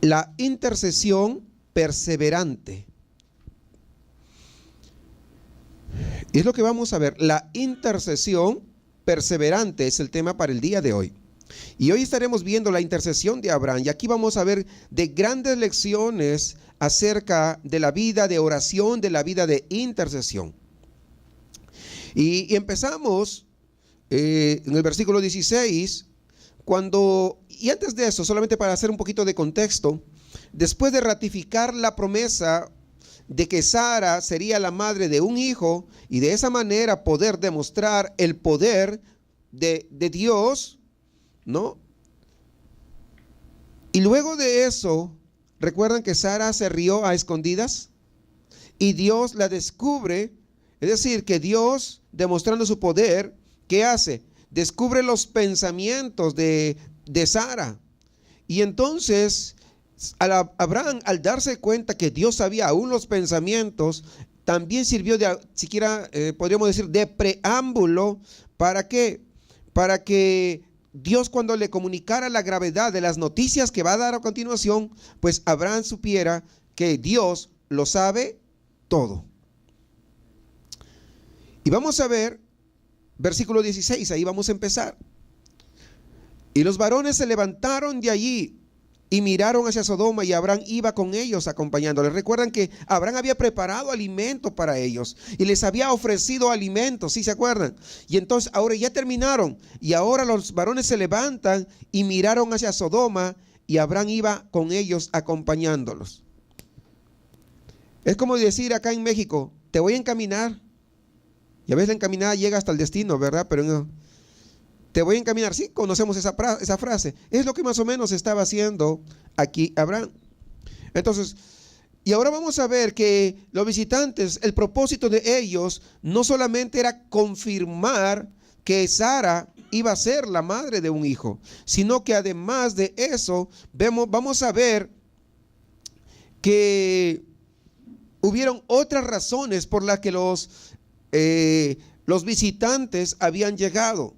La intercesión perseverante. Es lo que vamos a ver. La intercesión perseverante es el tema para el día de hoy. Y hoy estaremos viendo la intercesión de Abraham. Y aquí vamos a ver de grandes lecciones acerca de la vida de oración, de la vida de intercesión. Y empezamos en el versículo 16, y antes de eso, solamente para hacer un poquito de contexto, después de ratificar la promesa de que Sara sería la madre de un hijo y de esa manera poder demostrar el poder de Dios, ¿no? Y luego de eso, ¿recuerdan que Sara se rió a escondidas? Y Dios la descubre, es decir, que Dios, demostrando su poder, ¿qué hace? Descubre los pensamientos de Sara. Y entonces Abraham, al darse cuenta que Dios sabía aún los pensamientos, también sirvió de, siquiera podríamos decir, de preámbulo. ¿Para qué? Para que Dios, cuando le comunicara la gravedad de las noticias que va a dar a continuación, pues Abraham supiera que Dios lo sabe todo. Y vamos a ver versículo 16, ahí vamos a empezar. Y los varones se levantaron de allí y miraron hacia Sodoma, y Abraham iba con ellos acompañándoles. Recuerdan que Abraham había preparado alimento para ellos y les había ofrecido alimento, ¿sí se acuerdan? Y entonces ahora ya terminaron, y ahora los varones se levantan y miraron hacia Sodoma, y Abraham iba con ellos acompañándolos. Es como decir acá en México, te voy a encaminar. Y a veces la encaminada llega hasta el destino, ¿verdad? Pero no. Te voy a encaminar. Sí, conocemos esa frase. Es lo que más o menos estaba haciendo aquí Abraham. Entonces, y ahora vamos a ver que los visitantes, el propósito de ellos no solamente era confirmar que Sara iba a ser la madre de un hijo, sino que además de eso, vamos a ver que hubieron otras razones por las que los visitantes habían llegado.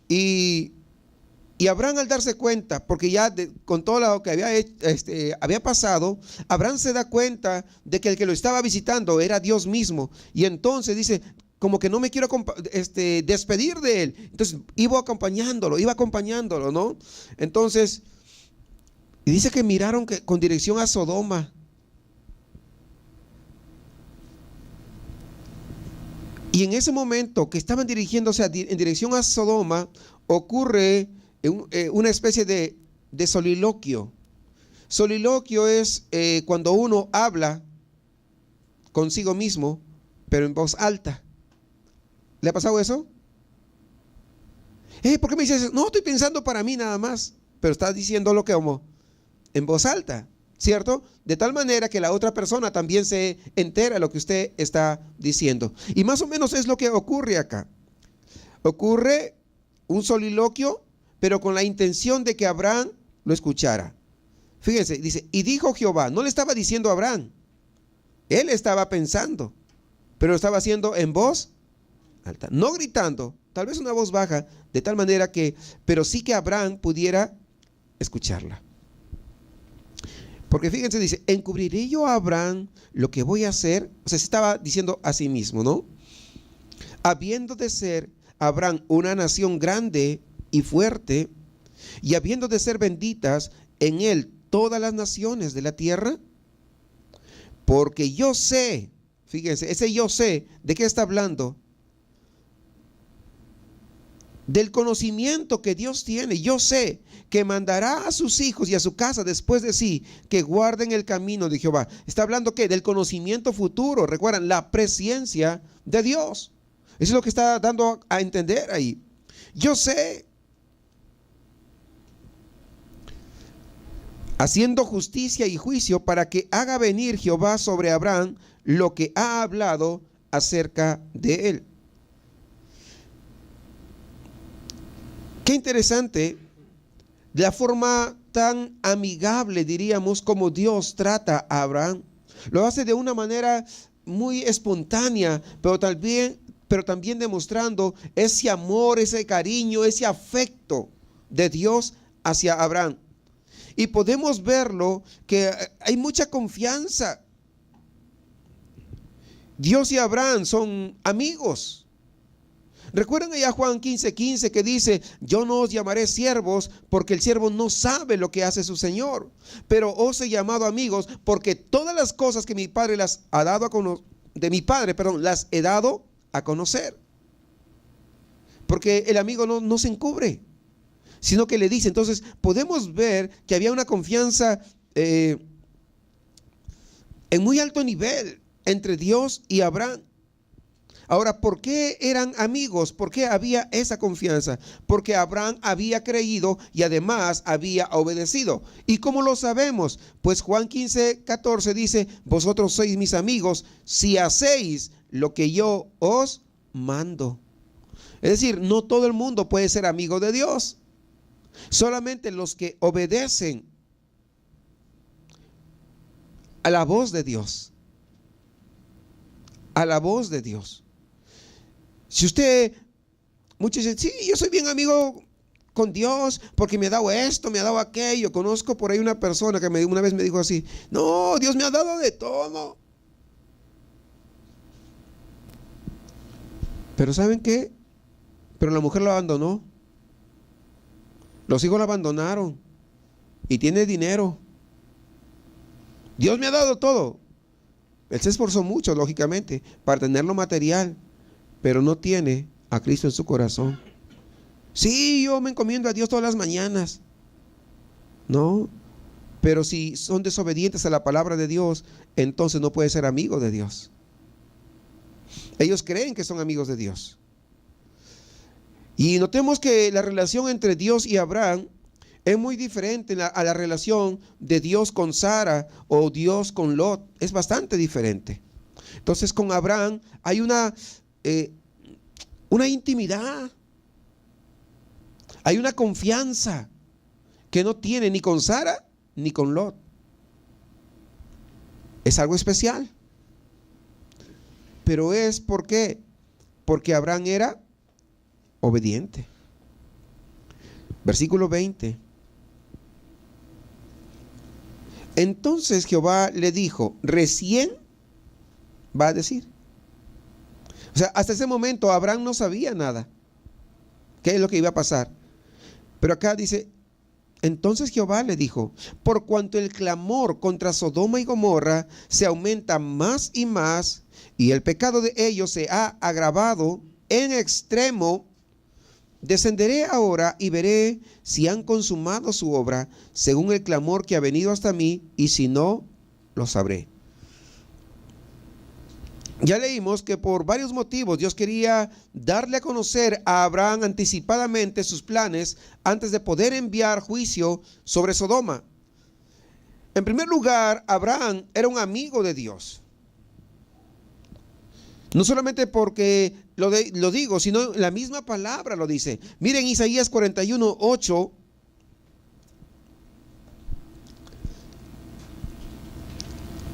Y Abraham, al darse cuenta, porque ya con todo lo que había pasado, Abraham se da cuenta de que el que lo estaba visitando era Dios mismo. Y entonces dice, como que no me quiero despedir de él. Entonces iba acompañándolo, ¿no? Entonces, y dice que miraron con dirección a Sodoma. Y en ese momento que estaban dirigiéndose en dirección a Sodoma, ocurre una especie de soliloquio. Soliloquio es cuando uno habla consigo mismo, pero en voz alta. ¿Le ha pasado eso? ¿Por qué me dices? No, estoy pensando para mí nada más, pero estás diciéndolo como en voz alta, ¿cierto? De tal manera que la otra persona también se entera de lo que usted está diciendo. Y más o menos es lo que ocurre acá. Ocurre un soliloquio, pero con la intención de que Abraham lo escuchara. Fíjense, dice, y dijo Jehová, no le estaba diciendo a Abraham, él estaba pensando, pero lo estaba haciendo en voz alta, no gritando, tal vez una voz baja, de tal manera que, pero sí que Abraham pudiera escucharla. Porque fíjense, dice, encubriré yo a Abraham lo que voy a hacer. O sea, se estaba diciendo a sí mismo, ¿no? Habiendo de ser Abraham una nación grande y fuerte, y habiendo de ser benditas en él todas las naciones de la tierra, porque yo sé, fíjense, ese yo sé, ¿de qué está hablando? Del conocimiento que Dios tiene. Yo sé que mandará a sus hijos y a su casa después de sí que guarden el camino de Jehová. Está hablando ¿qué? Del conocimiento futuro. Recuerdan, la presciencia de Dios. Eso es lo que está dando a entender ahí. Yo sé, haciendo justicia y juicio para que haga venir Jehová sobre Abraham lo que ha hablado acerca de él. Qué interesante la forma tan amigable, diríamos, como Dios trata a Abraham. Lo hace de una manera muy espontánea, pero también demostrando ese amor, ese cariño, ese afecto de Dios hacia Abraham. Y podemos verlo que hay mucha confianza. Dios y Abraham son amigos. Recuerdan allá Juan 15:15 que dice: yo no os llamaré siervos, porque el siervo no sabe lo que hace su señor, pero os he llamado amigos, porque todas las cosas que mi padre las ha dado a conocer, las he dado a conocer. Porque el amigo no se encubre, sino que le dice. Entonces podemos ver que había una confianza en muy alto nivel entre Dios y Abraham. Ahora, ¿por qué eran amigos? ¿Por qué había esa confianza? Porque Abraham había creído y además había obedecido. ¿Y cómo lo sabemos? Pues Juan 15:14 dice: vosotros sois mis amigos si hacéis lo que yo os mando. Es decir, no todo el mundo puede ser amigo de Dios. Solamente los que obedecen a la voz de Dios. A la voz de Dios. Si muchos dicen: sí, yo soy bien amigo con Dios porque me ha dado esto, me ha dado aquello. Conozco por ahí una persona que una vez me dijo así: no, Dios me ha dado de todo. Pero ¿saben qué? Pero la mujer lo abandonó. Los hijos lo abandonaron. Y tiene dinero. Dios me ha dado todo. Él se esforzó mucho, lógicamente, para tener lo material, pero no tiene a Cristo en su corazón. Sí, yo me encomiendo a Dios todas las mañanas. No, pero si son desobedientes a la palabra de Dios, entonces no puede ser amigo de Dios. Ellos creen que son amigos de Dios. Y notemos que la relación entre Dios y Abraham es muy diferente a la relación de Dios con Sara o Dios con Lot. Es bastante diferente. Entonces con Abraham hay una intimidad. Hay una confianza que no tiene ni con Sara ni con Lot. Es algo especial. Pero es ¿por qué? Porque Abraham era obediente. Versículo 20. Entonces Jehová le dijo, recién va a decir. O sea, hasta ese momento Abraham no sabía nada. ¿Qué es lo que iba a pasar? Pero acá dice, entonces Jehová le dijo, por cuanto el clamor contra Sodoma y Gomorra se aumenta más y más, y el pecado de ellos se ha agravado en extremo, descenderé ahora y veré si han consumado su obra según el clamor que ha venido hasta mí, y si no, lo sabré. Ya leímos que por varios motivos Dios quería darle a conocer a Abraham anticipadamente sus planes antes de poder enviar juicio sobre Sodoma. En primer lugar, Abraham era un amigo de Dios. No solamente porque lo digo, sino la misma palabra lo dice. Miren Isaías 41:8.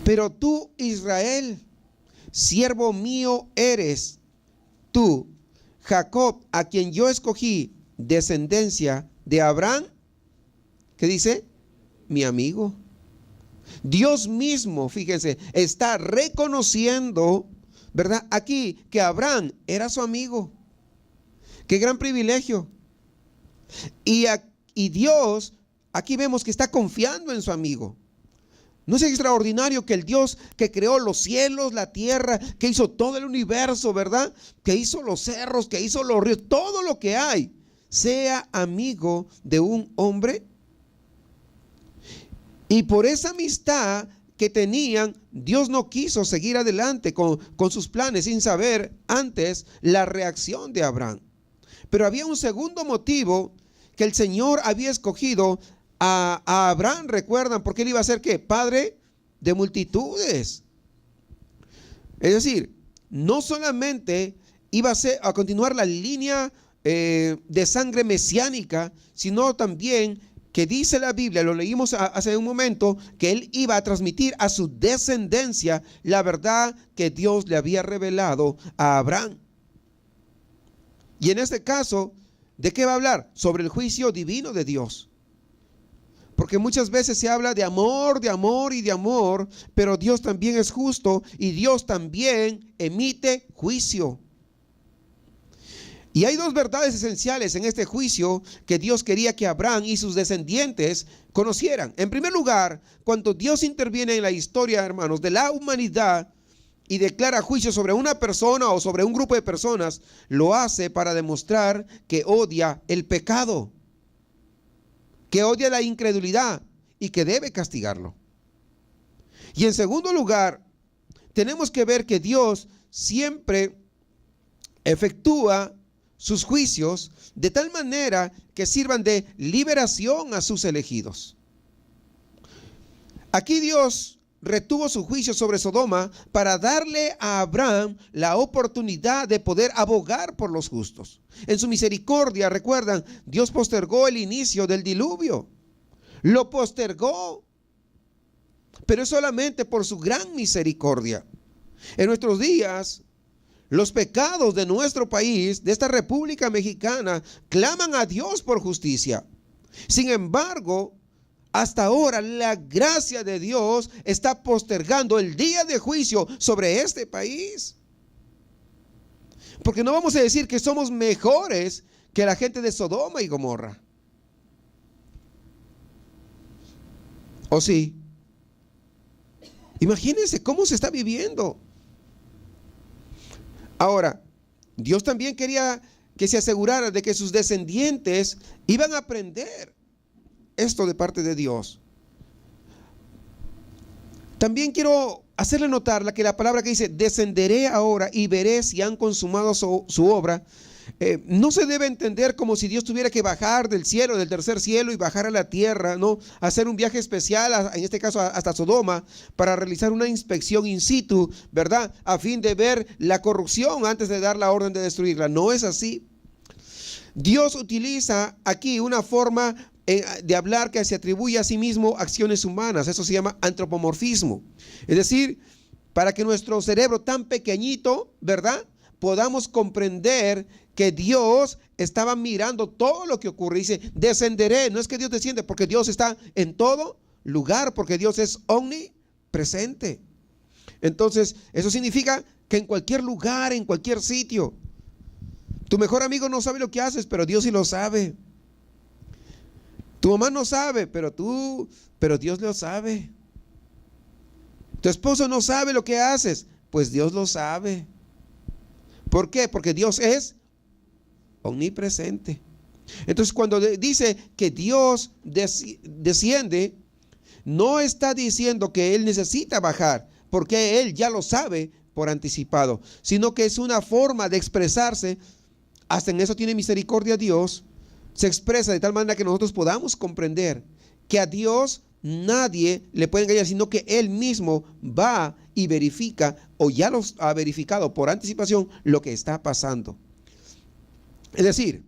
Pero tú, Israel, siervo mío eres, tú, Jacob, a quien yo escogí, descendencia de Abraham, ¿qué dice? Mi amigo. Dios mismo, fíjense, está reconociendo, ¿verdad? Aquí que Abraham era su amigo. Qué gran privilegio. Y Dios, aquí vemos que está confiando en su amigo. ¿No es extraordinario que el Dios que creó los cielos, la tierra, que hizo todo el universo, ¿verdad? Que hizo los cerros, que hizo los ríos, todo lo que hay, sea amigo de un hombre? Y por esa amistad que tenían, Dios no quiso seguir adelante con sus planes sin saber antes la reacción de Abraham. Pero había un segundo motivo, que el Señor había escogido a Abraham, recuerdan, porque él iba a ser ¿qué? Padre de multitudes. Es decir, no solamente iba a continuar la línea de sangre mesiánica, sino también que dice la Biblia, lo leímos hace un momento, que él iba a transmitir a su descendencia la verdad que Dios le había revelado a Abraham. Y en este caso, ¿de qué va a hablar? Sobre el juicio divino de Dios. Porque muchas veces se habla de amor y de amor, pero Dios también es justo y Dios también emite juicio. Y hay dos verdades esenciales en este juicio que Dios quería que Abraham y sus descendientes conocieran. En primer lugar, cuando Dios interviene en la historia, hermanos, de la humanidad y declara juicio sobre una persona o sobre un grupo de personas, lo hace para demostrar que odia el pecado, que odia la incredulidad y que debe castigarlo. Y en segundo lugar, tenemos que ver que Dios siempre efectúa sus juicios de tal manera que sirvan de liberación a sus elegidos. Aquí Dios retuvo su juicio sobre Sodoma para darle a Abraham la oportunidad de poder abogar por los justos. En su misericordia, recuerdan, Dios postergó el inicio del diluvio. Lo postergó, pero es solamente por su gran misericordia. En nuestros días, los pecados de nuestro país, de esta República Mexicana, claman a Dios por justicia. Sin embargo, hasta ahora la gracia de Dios está postergando el día de juicio sobre este país. Porque no vamos a decir que somos mejores que la gente de Sodoma y Gomorra. ¿O sí? Imagínense cómo se está viviendo. Ahora, Dios también quería que se asegurara de que sus descendientes iban a aprender esto de parte de Dios. También quiero hacerle notar que la palabra que dice, descenderé ahora y veré si han consumado su obra, no se debe entender como si Dios tuviera que bajar del cielo, del tercer cielo, y bajar a la tierra, ¿no? Hacer un viaje especial, en este caso hasta Sodoma, para realizar una inspección in situ, ¿verdad? A fin de ver la corrupción antes de dar la orden de destruirla. No es así. Dios utiliza aquí una forma de hablar que se atribuye a sí mismo acciones humanas. Eso se llama antropomorfismo. Es decir, para que nuestro cerebro tan pequeñito, ¿verdad?, podamos comprender que Dios estaba mirando todo lo que ocurre. Dice, descenderé. No es que Dios desciende, porque Dios está en todo lugar, porque Dios es omnipresente. Entonces, eso significa que en cualquier lugar, en cualquier sitio, tu mejor amigo no sabe lo que haces, pero Dios sí lo sabe. Tu mamá no sabe, pero Dios lo sabe. Tu esposo no sabe lo que haces, pues Dios lo sabe. ¿Por qué? Porque Dios es omnipresente. Entonces, cuando dice que Dios desciende, no está diciendo que Él necesita bajar, porque Él ya lo sabe por anticipado, sino que es una forma de expresarse. Hasta en eso tiene misericordia Dios. Se expresa de tal manera que nosotros podamos comprender que a Dios nadie le puede engañar, sino que Él mismo va y verifica, o ya lo ha verificado por anticipación, lo que está pasando. Es decir,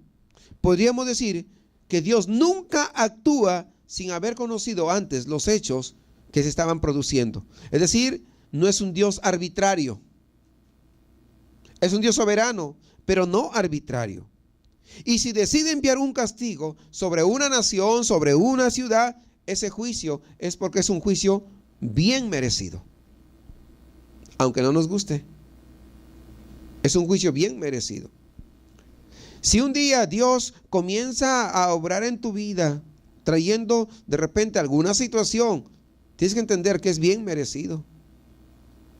podríamos decir que Dios nunca actúa sin haber conocido antes los hechos que se estaban produciendo. Es decir, no es un Dios arbitrario. Es un Dios soberano, pero no arbitrario. Y si decide enviar un castigo sobre una nación, sobre una ciudad, ese juicio es porque es un juicio bien merecido. Aunque no nos guste, es un juicio bien merecido. Si un día Dios comienza a obrar en tu vida, trayendo de repente alguna situación, tienes que entender que es bien merecido.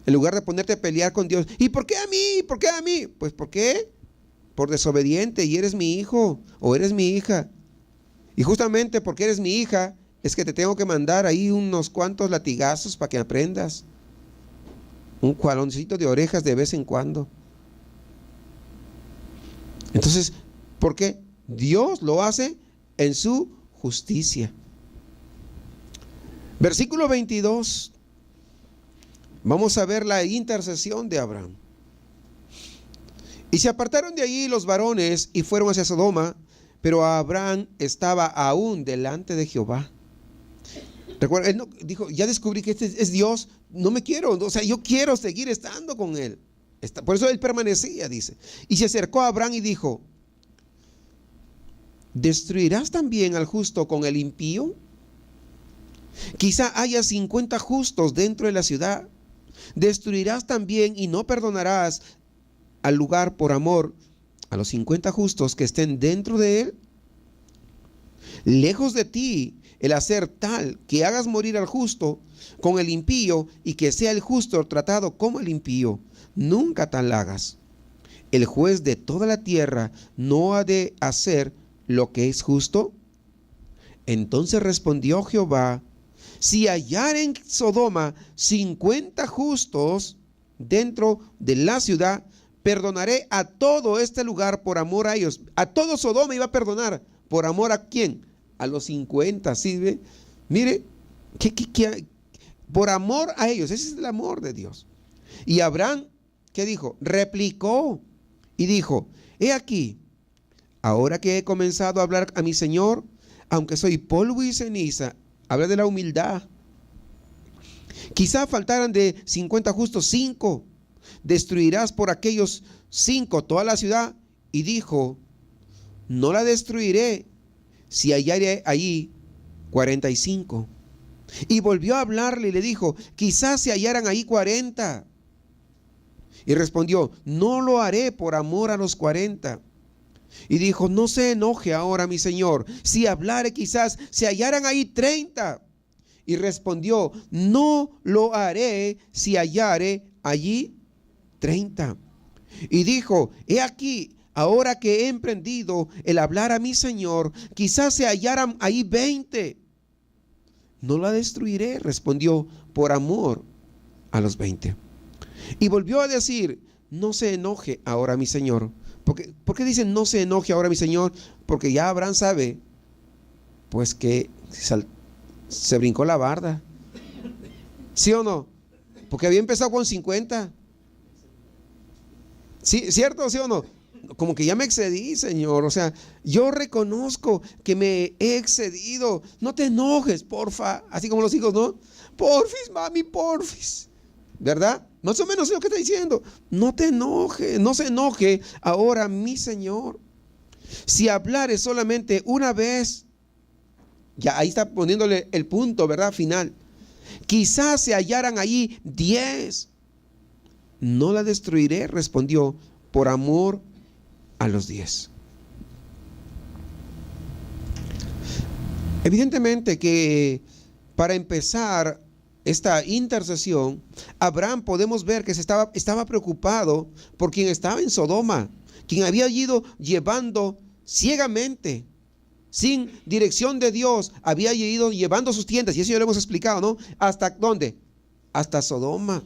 En lugar de ponerte a pelear con Dios, ¿y por qué a mí? ¿Por qué a mí? Pues ¿por qué? Por desobediente, y eres mi hijo o eres mi hija. Y justamente porque eres mi hija, es que te tengo que mandar ahí unos cuantos latigazos para que aprendas. Un jaloncito de orejas de vez en cuando. Entonces, ¿por qué? Dios lo hace en su justicia. Versículo 22. Vamos a ver la intercesión de Abraham. Y se apartaron de allí los varones y fueron hacia Sodoma, pero Abraham estaba aún delante de Jehová. Recuerda, él no, dijo, ya descubrí que este es Dios, no me quiero, o sea, yo quiero seguir estando con él. Por eso él permanecía, dice. Y se acercó a Abraham y dijo, ¿destruirás también al justo con el impío? Quizá haya 50 justos dentro de la ciudad. Destruirás también y no perdonarás al lugar por amor a los 50 justos que estén dentro de él. Lejos de ti el hacer tal que hagas morir al justo con el impío y que sea el justo tratado como el impío. Nunca tal hagas. El juez de toda la tierra no ha de hacer lo que es justo. Entonces respondió Jehová: si hallar en Sodoma 50 justos dentro de la ciudad, perdonaré a todo este lugar por amor a ellos. A todo Sodoma iba a perdonar. ¿Por amor a quién? A los 50, ¿sí ve? Mire, por amor a ellos. Ese es el amor de Dios. Y Abraham, ¿qué dijo? Replicó y dijo: he aquí, ahora que he comenzado a hablar a mi Señor, aunque soy polvo y ceniza, habla de la humildad. Quizá faltaran de 50 justos 5. Destruirás por aquellos 5 toda la ciudad. Y dijo: no la destruiré si hallare allí 45. Y volvió a hablarle y le dijo: quizás se hallaran ahí 40. Y respondió: no lo haré por amor a los 40. Y dijo: no se enoje ahora mi señor, si hablare quizás se hallaran ahí 30. Y respondió: no lo haré si hallare allí 30. Y dijo: he aquí, ahora que he emprendido el hablar a mi señor, quizás se hallaran ahí 20. No la destruiré, respondió, por amor a los 20. Y volvió a decir: no se enoje ahora mi señor. ¿Por qué dicen no se enoje ahora mi señor? Porque ya Abraham sabe, pues, que se brincó la barda. ¿Sí o no? Porque había empezado con 50. ¿Sí? ¿Cierto? ¿Sí o no? Como que ya me excedí, Señor. O sea, yo reconozco que me he excedido. No te enojes, porfa. Así como los hijos, ¿no? Porfis, mami, porfis. ¿Verdad? Más o menos es lo que está diciendo. No te enojes, no se enoje ahora mi Señor. Si hablare solamente una vez, ya ahí está poniéndole el punto, ¿verdad? Final. Quizás se hallaran allí 10. No la destruiré, respondió, por amor a los 10. Evidentemente que para empezar esta intercesión, Abraham podemos ver que estaba preocupado por quien estaba en Sodoma, quien había ido llevando ciegamente, sin dirección de Dios, había ido llevando sus tiendas, y eso ya lo hemos explicado, ¿no? ¿Hasta dónde? Hasta Sodoma.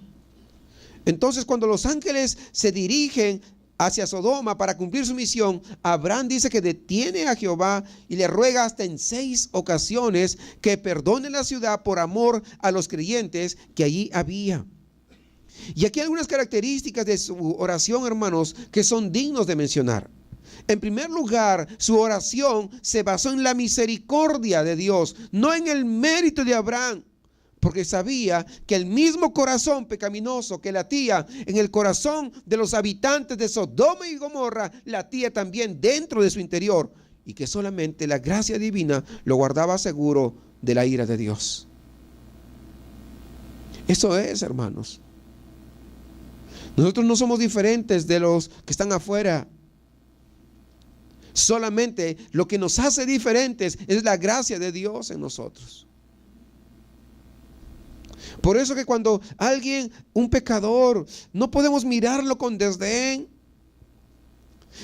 Entonces, cuando los ángeles se dirigen hacia Sodoma para cumplir su misión, Abraham dice que detiene a Jehová y le ruega hasta en 6 ocasiones que perdone la ciudad por amor a los creyentes que allí había. Y aquí hay algunas características de su oración, hermanos, que son dignos de mencionar. En primer lugar, su oración se basó en la misericordia de Dios, no en el mérito de Abraham. Porque sabía que el mismo corazón pecaminoso que latía en el corazón de los habitantes de Sodoma y Gomorra, latía también dentro de su interior, y que solamente la gracia divina lo guardaba seguro de la ira de Dios. Eso es, hermanos. Nosotros no somos diferentes de los que están afuera. Solamente lo que nos hace diferentes es la gracia de Dios en nosotros. Por eso que cuando alguien, un pecador, no podemos mirarlo con desdén,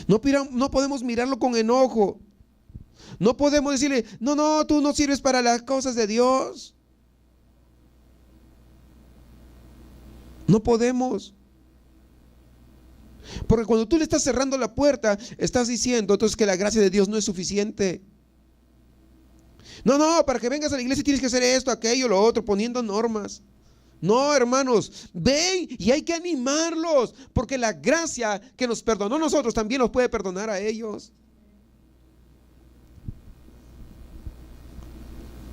no podemos mirarlo con enojo, no podemos decirle: no, tú no sirves para las cosas de Dios. No podemos. Porque cuando tú le estás cerrando la puerta, estás diciendo entonces que la gracia de Dios no es suficiente. No, para que vengas a la iglesia tienes que hacer esto, aquello, lo otro, poniendo normas. No, hermanos, ven y hay que animarlos, porque la gracia que nos perdonó a nosotros también nos puede perdonar a ellos.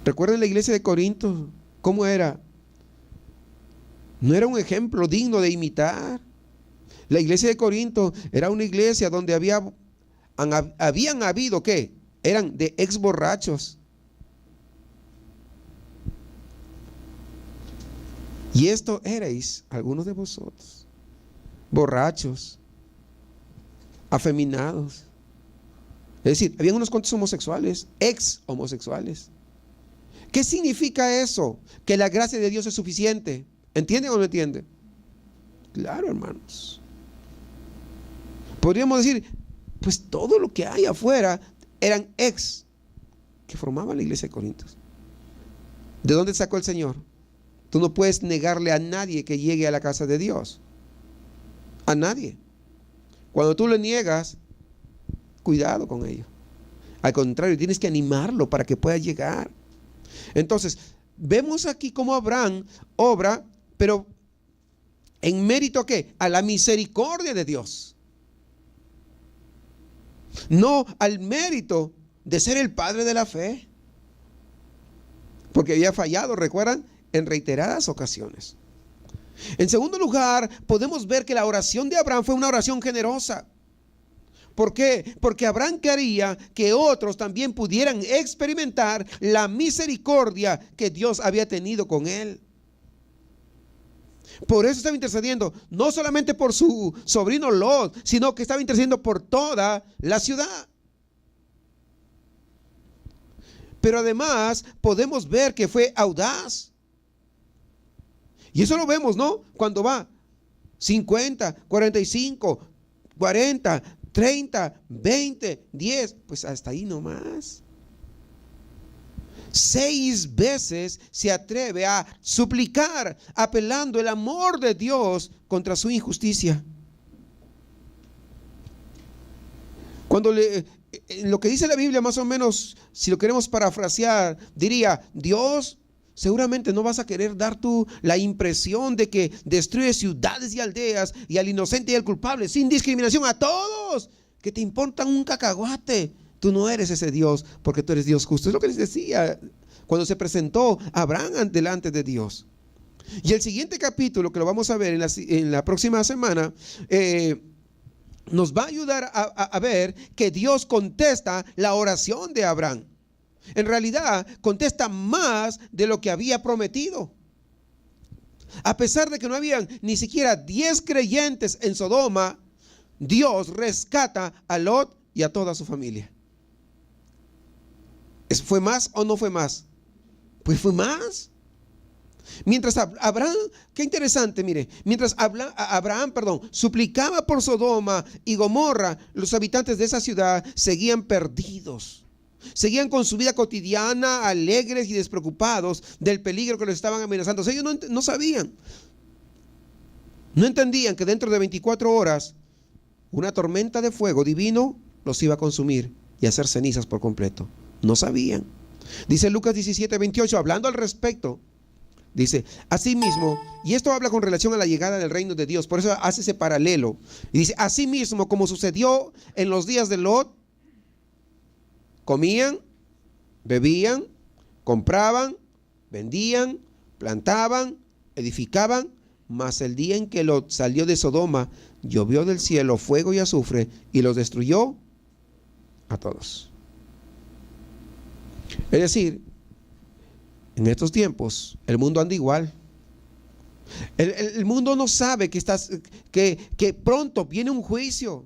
Recuerden la iglesia de Corinto, ¿cómo era? No era un ejemplo digno de imitar. La iglesia de Corinto era una iglesia donde habían habido, ¿qué? Eran de ex borrachos. Y esto erais algunos de vosotros, borrachos, afeminados. Es decir, habían unos cuantos homosexuales, ex homosexuales. ¿Qué significa eso? Que la gracia de Dios es suficiente. ¿Entienden o no entienden? Claro, hermanos. Podríamos decir, pues todo lo que hay afuera eran ex que formaban la iglesia de Corintios. ¿De dónde sacó el Señor? Tú no puedes negarle a nadie que llegue a la casa de Dios. A nadie. Cuando tú le niegas, cuidado con ello. Al contrario, tienes que animarlo para que pueda llegar. Entonces, vemos aquí cómo Abraham obra, pero ¿en mérito a qué? A la misericordia de Dios. No al mérito de ser el padre de la fe. Porque había fallado, ¿recuerdan? En reiteradas ocasiones. En segundo lugar, podemos ver que la oración de Abraham fue una oración generosa. ¿Por qué? Porque Abraham quería que otros también pudieran experimentar la misericordia que Dios había tenido con él. Por eso estaba intercediendo, no solamente por su sobrino Lot, sino que estaba intercediendo por toda la ciudad. Pero además podemos ver que fue audaz. Y eso lo vemos, ¿no? Cuando va 50, 45, 40, 30, 20, 10, pues hasta ahí nomás. 6 veces se atreve a suplicar, apelando el amor de Dios contra su injusticia. Cuando lo que dice la Biblia, más o menos, si lo queremos parafrasear, diría: Dios, seguramente no vas a querer dar tú la impresión de que destruye ciudades y aldeas y al inocente y al culpable sin discriminación a todos, que te importan un cacahuate. Tú no eres ese Dios, porque tú eres Dios justo. Es lo que les decía cuando se presentó Abraham delante de Dios. Y el siguiente capítulo, que lo vamos a ver en la próxima semana, nos va a ayudar a ver que Dios contesta la oración de Abraham. En realidad, contesta más de lo que había prometido. A pesar de que no habían ni siquiera 10 creyentes en Sodoma, Dios rescata a Lot y a toda su familia. ¿Fue más o no fue más? Pues fue más. Mientras Abraham, qué interesante, mire, mientras Abraham, suplicaba por Sodoma y Gomorra, los habitantes de esa ciudad seguían perdidos. Seguían con su vida cotidiana, alegres y despreocupados del peligro que los estaban amenazando. O sea, ellos no sabían, no entendían que dentro de 24 horas una tormenta de fuego divino los iba a consumir y a hacer cenizas por completo. No sabían. Dice Lucas 17:28, hablando al respecto, dice: asimismo, y esto habla con relación a la llegada del reino de Dios, por eso hace ese paralelo, y dice: asimismo, como sucedió en los días de Lot, comían, bebían, compraban, vendían, plantaban, edificaban, mas el día en que Lot salió de Sodoma, llovió del cielo fuego y azufre y los destruyó a todos. Es decir, en estos tiempos el mundo anda igual. El mundo no sabe que pronto viene un juicio.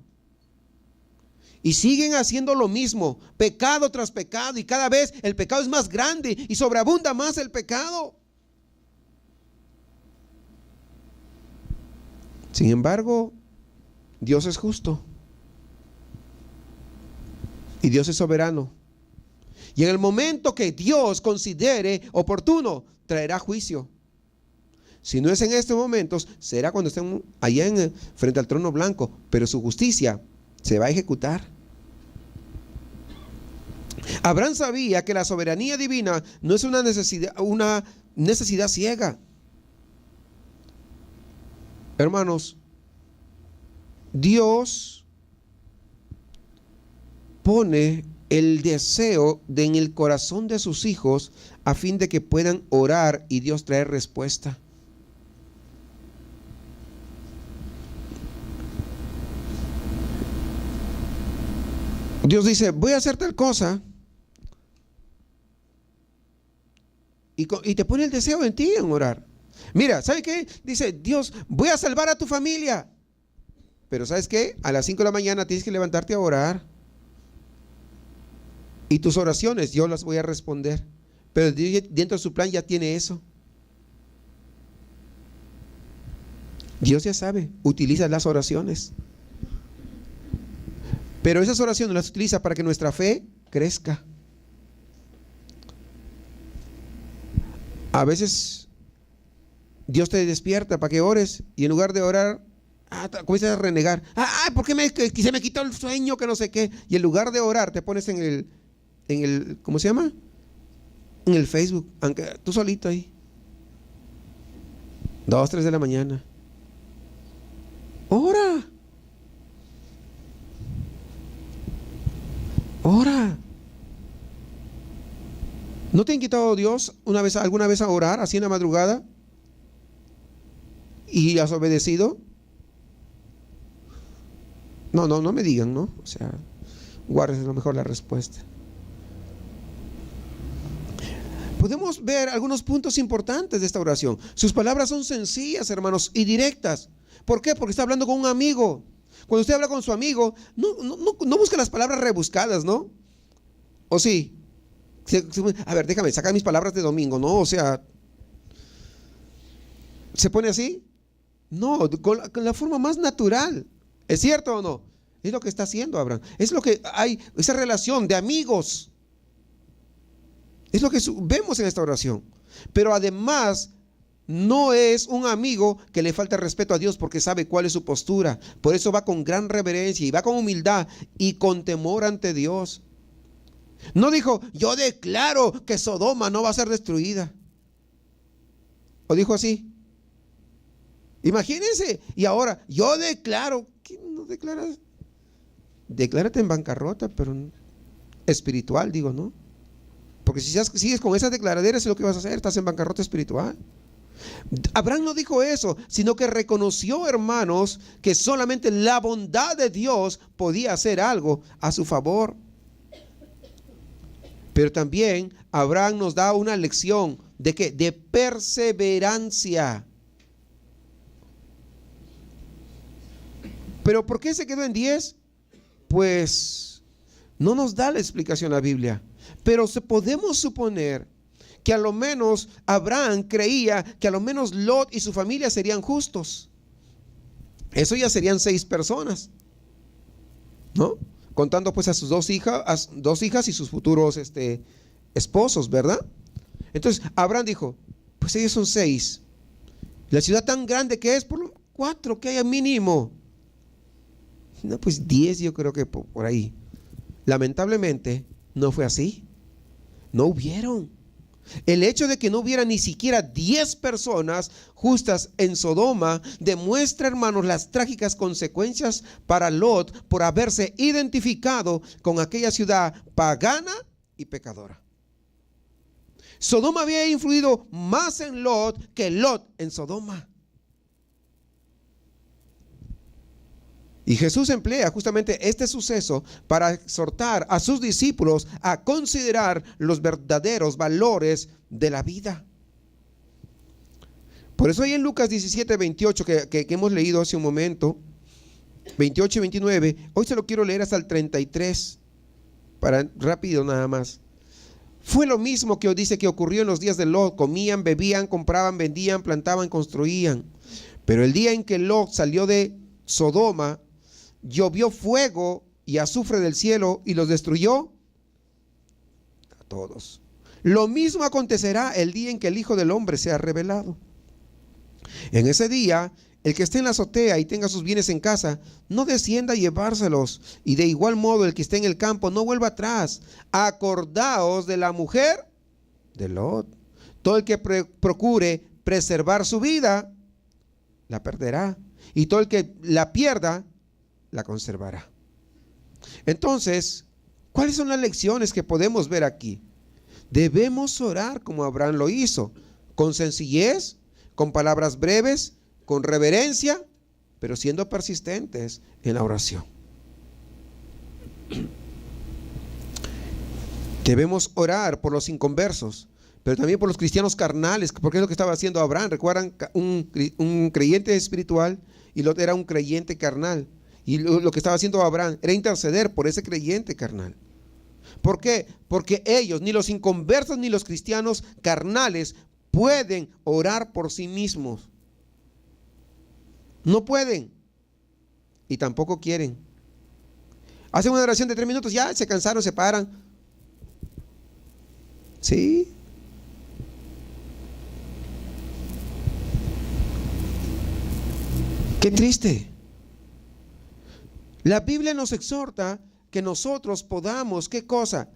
Y siguen haciendo lo mismo, pecado tras pecado, y cada vez el pecado es más grande y sobreabunda más el pecado. Sin embargo, Dios es justo y Dios es soberano. Y en el momento que Dios considere oportuno, traerá juicio. Si no es en estos momentos, será cuando estén allá frente al trono blanco, pero su justicia se va a ejecutar. Abraham sabía que la soberanía divina no es una necesidad ciega. Hermanos, Dios pone el deseo en el corazón de sus hijos a fin de que puedan orar y Dios traer respuesta. Dios dice: voy a hacer tal cosa, y te pone el deseo en ti en orar. Mira, ¿sabe qué? Dice Dios, voy a salvar a tu familia. Pero ¿sabes qué? A las 5 de la mañana tienes que levantarte a orar. Y tus oraciones yo las voy a responder. Pero Dios dentro de su plan ya tiene eso. Dios ya sabe, utiliza las oraciones. Pero esas oraciones las utiliza para que nuestra fe crezca. A veces Dios te despierta para que ores y en lugar de orar, comienzas a renegar. ¿Por qué se me quitó el sueño? Que no sé qué. Y en lugar de orar, te pones en el, ¿cómo se llama? En el Facebook, aunque tú solito ahí. 2, 3 de la mañana. Ora. Ora. ¿No te ha invitado Dios alguna vez a orar así en la madrugada? ¿Y has obedecido? No me digan, ¿no? O sea, guardes a lo mejor la respuesta. Podemos ver algunos puntos importantes de esta oración. Sus palabras son sencillas, hermanos, y directas. ¿Por qué? Porque está hablando con un amigo. Cuando usted habla con su amigo, no busca las palabras rebuscadas, ¿no? ¿O sí? A ver, déjame sacar mis palabras de domingo, ¿no? O sea, ¿se pone así? No, con la forma más natural. ¿Es cierto o no? Es lo que está haciendo Abraham. Es lo que hay, esa relación de amigos. Es lo que vemos en esta oración. Pero además, no es un amigo que le falta respeto a Dios porque sabe cuál es su postura. Por eso va con gran reverencia y va con humildad y con temor ante Dios. No dijo, yo declaro que Sodoma no va a ser destruida. ¿O dijo así? Imagínense. Y ahora, yo declaro. ¿Qué no declaras? Declárate en bancarrota, pero espiritual, digo, ¿no? Porque si sigues con esas declaraderas, es lo que vas a hacer, estás en bancarrota espiritual. Abraham no dijo eso, sino que reconoció, hermanos, que solamente la bondad de Dios podía hacer algo a su favor. Pero también Abraham nos da una lección ¿de qué? De perseverancia. ¿Pero por qué se quedó en 10? Pues no nos da la explicación la Biblia. Pero podemos suponer que a lo menos Abraham creía que a lo menos Lot y su familia serían justos. Eso ya serían 6 personas, ¿no? Contando pues a sus dos hijas y sus futuros esposos, ¿verdad? Entonces Abraham dijo, pues ellos son 6. La ciudad tan grande que es, por lo 4 que haya mínimo. No, pues 10 yo creo que por ahí. Lamentablemente no fue así. No hubieron. El hecho de que no hubiera ni siquiera 10 personas justas en Sodoma demuestra, hermanos, las trágicas consecuencias para Lot por haberse identificado con aquella ciudad pagana y pecadora. Sodoma había influido más en Lot que Lot en Sodoma. Y Jesús emplea justamente este suceso para exhortar a sus discípulos a considerar los verdaderos valores de la vida. Por eso ahí en Lucas 17, 28 que hemos leído hace un momento, 28 y 29, hoy se lo quiero leer hasta el 33, para rápido nada más. Fue lo mismo que dice que ocurrió en los días de Lot: comían, bebían, compraban, vendían, plantaban, construían. Pero el día en que Lot salió de Sodoma, llovió fuego y azufre del cielo y los destruyó a todos. Lo mismo acontecerá el día en que el Hijo del Hombre sea revelado. En ese día, el que esté en la azotea y tenga sus bienes en casa, no descienda a llevárselos, y de igual modo el que esté en el campo no vuelva atrás. Acordaos de la mujer de Lot. Todo el que procure preservar su vida, la perderá, y todo el que la pierda, la conservará. Entonces, ¿cuáles son las lecciones que podemos ver aquí? Debemos orar como Abraham lo hizo, con sencillez, con palabras breves, con reverencia, pero siendo persistentes en la oración. Debemos orar por los inconversos, pero también por los cristianos carnales, porque es lo que estaba haciendo Abraham. Recuerdan, un creyente espiritual y el otro era un creyente carnal. Y lo que estaba haciendo Abraham era interceder por ese creyente carnal. ¿Por qué? Porque ellos, ni los inconversos ni los cristianos carnales, pueden orar por sí mismos. No pueden. Y tampoco quieren. Hacen una oración de 3 minutos, ya se cansaron, se paran. Sí. Qué triste. La Biblia nos exhorta que nosotros podamos, ¿qué cosa?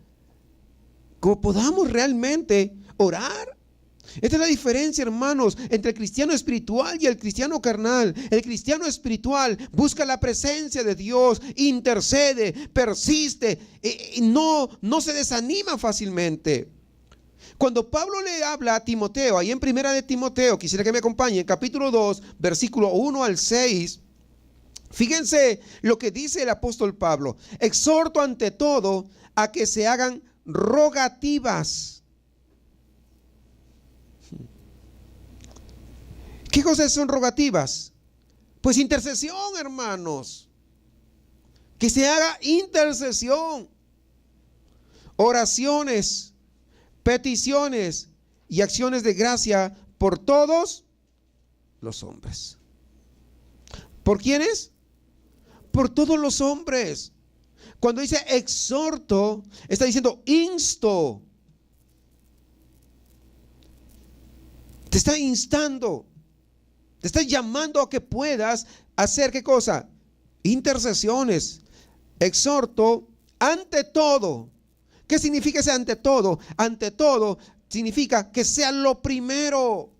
Que podamos realmente orar. Esta es la diferencia, hermanos, entre el cristiano espiritual y el cristiano carnal. El cristiano espiritual busca la presencia de Dios, intercede, persiste y no se desanima fácilmente. Cuando Pablo le habla a Timoteo, ahí en primera de Timoteo, quisiera que me acompañen, capítulo 2, versículo 1 al 6, fíjense lo que dice el apóstol Pablo: exhorto ante todo a que se hagan rogativas. ¿Qué cosas son rogativas? Pues intercesión, hermanos. Que se haga intercesión, oraciones, peticiones y acciones de gracia por todos los hombres. ¿Por quiénes? Por todos los hombres. Cuando dice exhorto, está diciendo insto. Te está instando. Te está llamando a que puedas hacer ¿qué cosa? Intercesiones. Exhorto ante todo. ¿Qué significa ese ante todo? Ante todo significa que sea lo primero.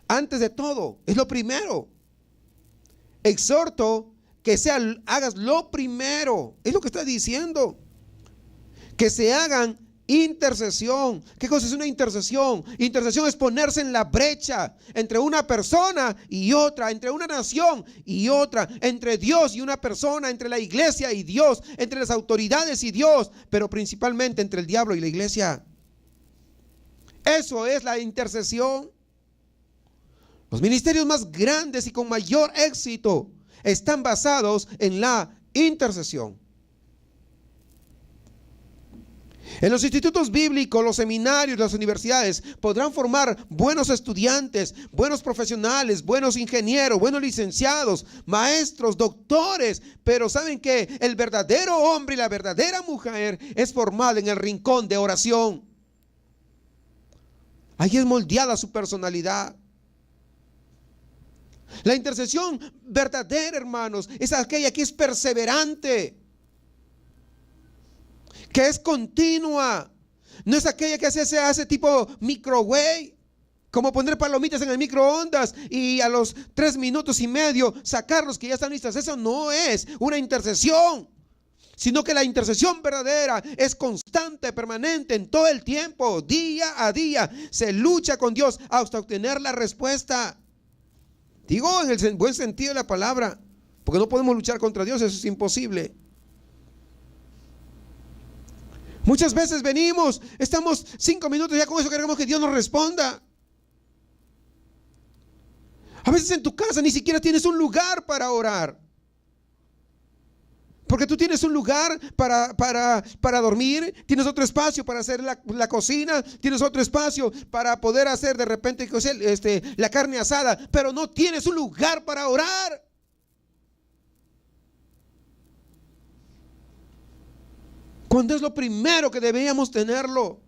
Antes de todo, es lo primero. Exhorto que hagas lo primero. Es lo que está diciendo. Que se hagan intercesión. ¿Qué cosa es una intercesión? Intercesión es ponerse en la brecha entre una persona y otra, entre una nación y otra, entre Dios y una persona, entre la iglesia y Dios, entre las autoridades y Dios, pero principalmente entre el diablo y la iglesia. Eso es la intercesión. Los ministerios más grandes y con mayor éxito están basados en la intercesión. En los institutos bíblicos, los seminarios, las universidades podrán formar buenos estudiantes, buenos profesionales, buenos ingenieros, buenos licenciados, maestros, doctores, pero ¿saben qué? El verdadero hombre y la verdadera mujer es formada en el rincón de oración. Ahí es moldeada su personalidad. La intercesión verdadera, hermanos, es aquella que es perseverante, que es continua. No es aquella que se hace tipo microwave, como poner palomitas en el microondas y a los 3 minutos y medio sacarlos que ya están listas. Eso no es una intercesión, sino que la intercesión verdadera es constante, permanente, en todo el tiempo, día a día. Se lucha con Dios hasta obtener la respuesta. Digo en el buen sentido de la palabra, porque no podemos luchar contra Dios, eso es imposible. Muchas veces venimos, estamos 5 minutos, ya con eso queremos que Dios nos responda. A veces en tu casa ni siquiera tienes un lugar para orar, porque tú tienes un lugar para dormir, tienes otro espacio para hacer la cocina, tienes otro espacio para poder hacer de repente la carne asada, pero no tienes un lugar para orar. Cuando es lo primero que deberíamos tenerlo.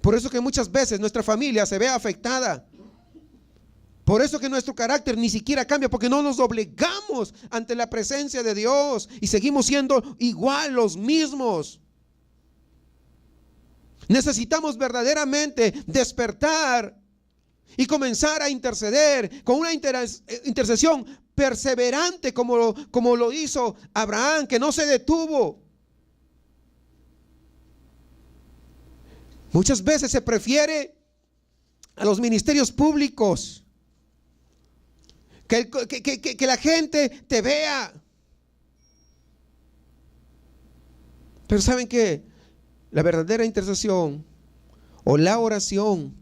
Por eso que muchas veces nuestra familia se ve afectada. Por eso que nuestro carácter ni siquiera cambia, porque no nos doblegamos ante la presencia de Dios y seguimos siendo igual los mismos. Necesitamos verdaderamente despertar y comenzar a interceder con una intercesión perseverante como lo hizo Abraham, que no se detuvo. Muchas veces se prefiere a los ministerios públicos, que la gente te vea. Pero ¿saben qué? La verdadera intercesión o la oración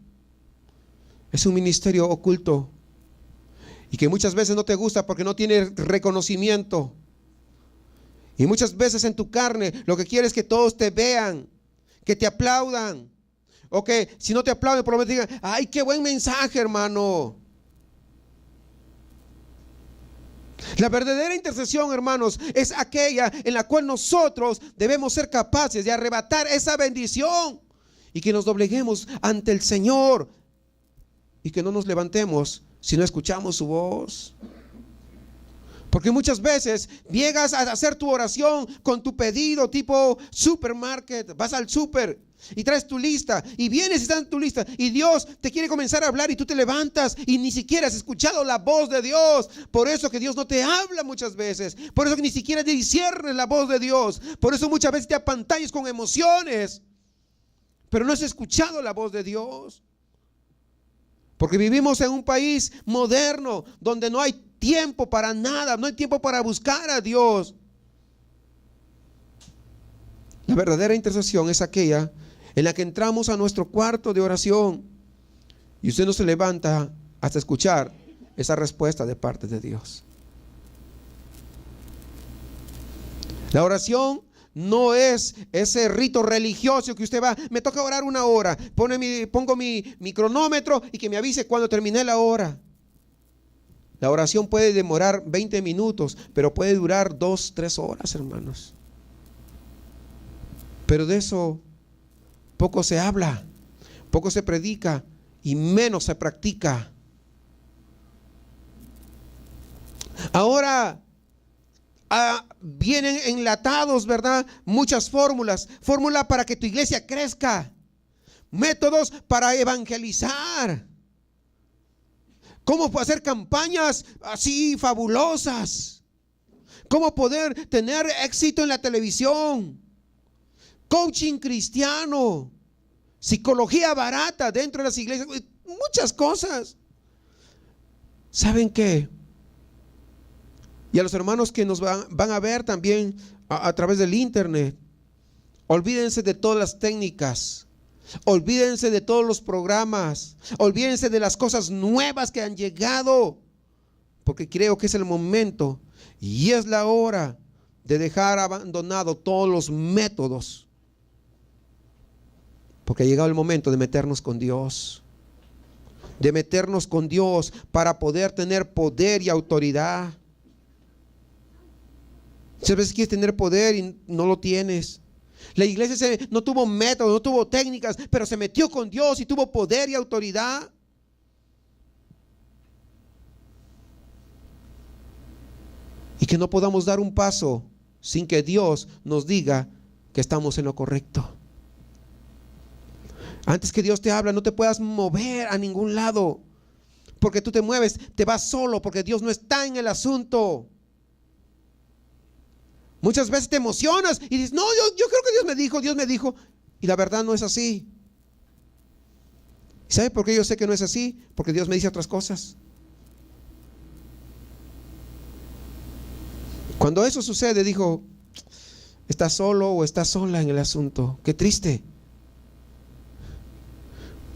es un ministerio oculto y que muchas veces no te gusta porque no tiene reconocimiento. Y muchas veces en tu carne lo que quieres es que todos te vean, que te aplaudan, o que si no te aplauden por lo menos digan: ¡ay, qué buen mensaje, hermano! La verdadera intercesión, hermanos, es aquella en la cual nosotros debemos ser capaces de arrebatar esa bendición y que nos dobleguemos ante el Señor y que no nos levantemos si no escuchamos su voz. Porque muchas veces llegas a hacer tu oración con tu pedido tipo supermarket, vas al super y traes tu lista y vienes y estás en tu lista y Dios te quiere comenzar a hablar y tú te levantas y ni siquiera has escuchado la voz de Dios. Por eso que Dios no te habla muchas veces, por eso que ni siquiera disciernes la voz de Dios, por eso muchas veces te apantallas con emociones, pero no has escuchado la voz de Dios. Porque vivimos en un país moderno donde no hay tiempo para nada, no hay tiempo para buscar a Dios. La verdadera intercesión es aquella en la que entramos a nuestro cuarto de oración y usted no se levanta hasta escuchar esa respuesta de parte de Dios. La oración no es ese rito religioso que usted va, me toca orar una hora, pongo mi cronómetro y que me avise cuando terminé la hora. La oración puede demorar 20 minutos, pero puede durar 2, 3 horas, hermanos. Pero de eso poco se habla, poco se predica y menos se practica. Ahora vienen enlatados, ¿verdad? Muchas fórmulas. Fórmula para que tu iglesia crezca. Métodos para evangelizar. Cómo hacer campañas así fabulosas. Cómo poder tener éxito en la televisión. Coaching cristiano. Psicología barata dentro de las iglesias. Muchas cosas. ¿Saben qué? Y a los hermanos que nos van a ver también a través del internet, olvídense de todas las técnicas, olvídense de todos los programas, olvídense de las cosas nuevas que han llegado, porque creo que es el momento y es la hora de dejar abandonado todos los métodos, porque ha llegado el momento de meternos con Dios, para poder tener poder y autoridad. Muchas veces quieres tener poder y no lo tienes. La iglesia no tuvo métodos, no tuvo técnicas, pero se metió con Dios y tuvo poder y autoridad. Y que no podamos dar un paso sin que Dios nos diga que estamos en lo correcto. Antes que Dios te habla, no te puedas mover a ningún lado, porque tú te mueves, te vas solo, porque Dios no está en el asunto. Muchas veces te emocionas y dices: no, yo creo que Dios me dijo, y la verdad no es así. ¿Sabe por qué yo sé que no es así? Porque Dios me dice otras cosas. Cuando eso sucede, dijo: estás solo o estás sola en el asunto. Qué triste.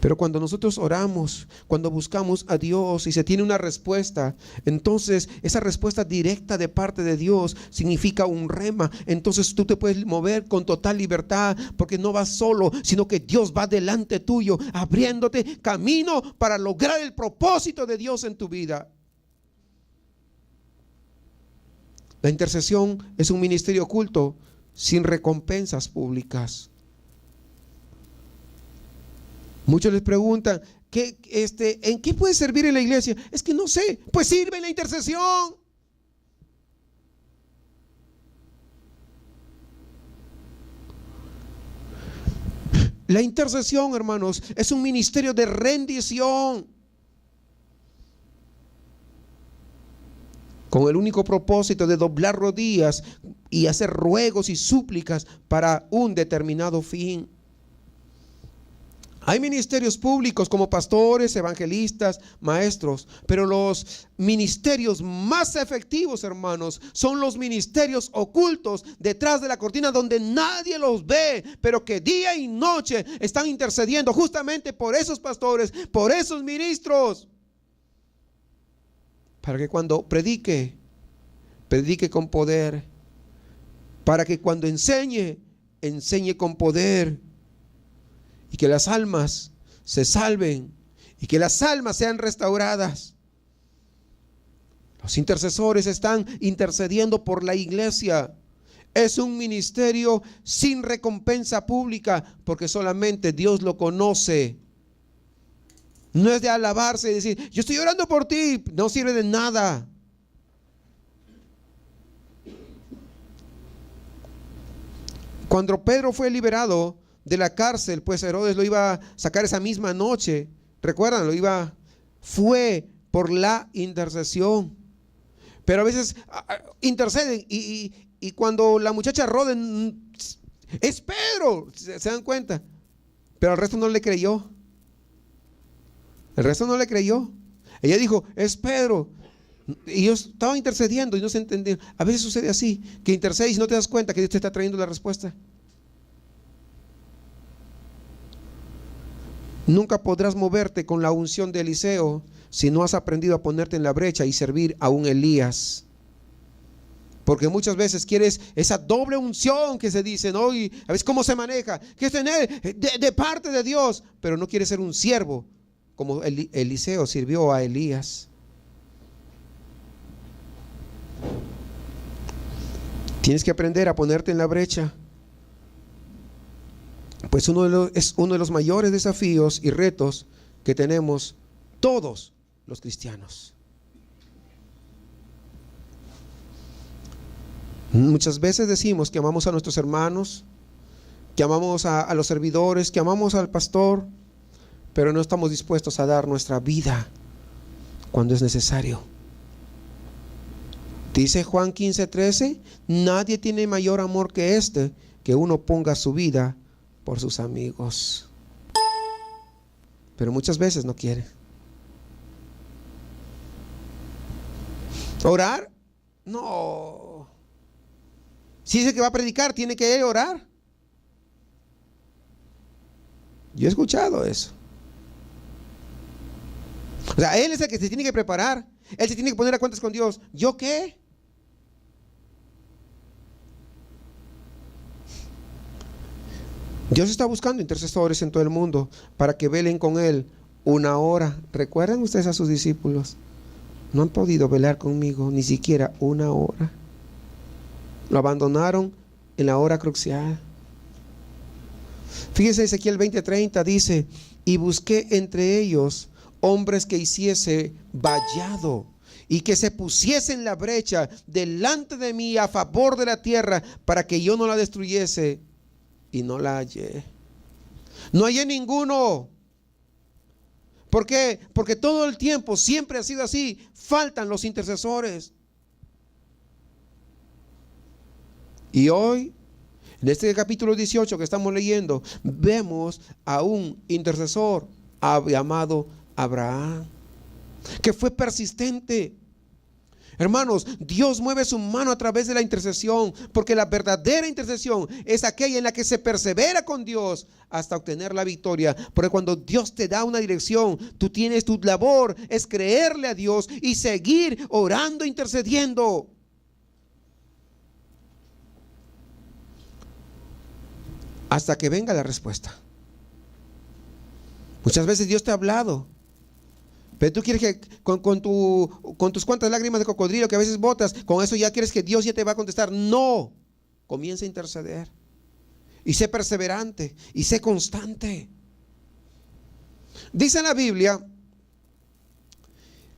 Pero cuando nosotros oramos, cuando buscamos a Dios y se tiene una respuesta, entonces esa respuesta directa de parte de Dios significa un rema. Entonces tú te puedes mover con total libertad, porque no vas solo, sino que Dios va delante tuyo, abriéndote camino para lograr el propósito de Dios en tu vida. La intercesión es un ministerio oculto sin recompensas públicas. Muchos les preguntan: ¿en qué puede servir en la iglesia? Es que no sé. Pues sirve en la intercesión. La intercesión, hermanos, es un ministerio de rendición, con el único propósito de doblar rodillas y hacer ruegos y súplicas para un determinado fin. Hay ministerios públicos como pastores, evangelistas, maestros, pero los ministerios más efectivos, hermanos, son los ministerios ocultos detrás de la cortina, donde nadie los ve, pero que día y noche están intercediendo justamente por esos pastores, por esos ministros, para que cuando predique con poder, para que cuando enseñe con poder, y que las almas se salven y que las almas sean restauradas. Los intercesores están intercediendo por la iglesia. Es un ministerio sin recompensa pública, porque solamente Dios lo conoce. No es de alabarse y decir, yo estoy orando por ti. No sirve de nada. Cuando Pedro fue liberado de la cárcel, pues Herodes lo iba a sacar esa misma noche. Recuerdan, fue por la intercesión. Pero a veces interceden y cuando la muchacha Rode, es Pedro, se dan cuenta. Pero el resto no le creyó. El resto no le creyó. Ella dijo, es Pedro. Y ellos estaban intercediendo y no se entendieron. A veces sucede así, que intercedes y no te das cuenta que Dios te está trayendo la respuesta. Nunca podrás moverte con la unción de Eliseo si no has aprendido a ponerte en la brecha y servir a un Elías. Porque muchas veces quieres esa doble unción que se dice, ¿no? Y a veces cómo se maneja, que es tener de parte de Dios, pero no quieres ser un siervo como Eliseo sirvió a Elías. Tienes que aprender a ponerte en la brecha. Pues es uno de los mayores desafíos y retos que tenemos todos los cristianos. Muchas veces decimos que amamos a nuestros hermanos, que amamos a los servidores, que amamos al pastor, pero no estamos dispuestos a dar nuestra vida cuando es necesario. Dice Juan 15:13, nadie tiene mayor amor que este, que uno ponga su vida por sus amigos. Pero muchas veces no quiere. ¿Orar? No. Si dice que va a predicar, tiene que orar. Yo he escuchado eso. O sea, él es el que se tiene que preparar. Él se tiene que poner a cuentas con Dios. ¿Yo qué? Dios está buscando intercesores en todo el mundo para que velen con Él una hora. ¿Recuerdan ustedes a sus discípulos? No han podido velar conmigo ni siquiera una hora. Lo abandonaron en la hora crucial. Fíjense, Ezequiel 20:30 dice, y busqué entre ellos hombres que hiciese vallado y que se pusiese en la brecha delante de mí a favor de la tierra para que yo no la destruyese, y no la hallé. No hallé ninguno. ¿Por qué? Porque todo el tiempo siempre ha sido así. Faltan los intercesores. Y hoy, en este capítulo 18 que estamos leyendo, vemos a un intercesor llamado Abraham, que fue persistente. Hermanos, Dios mueve su mano a través de la intercesión, porque la verdadera intercesión es aquella en la que se persevera con Dios hasta obtener la victoria. Porque cuando Dios te da una dirección, tu labor es creerle a Dios y seguir orando, intercediendo. Hasta que venga la respuesta. Muchas veces Dios te ha hablado, pero tú quieres que con tus cuantas lágrimas de cocodrilo que a veces botas, con eso ya quieres que Dios ya te va a contestar. No, comienza a interceder y sé perseverante y sé constante. Dice en la Biblia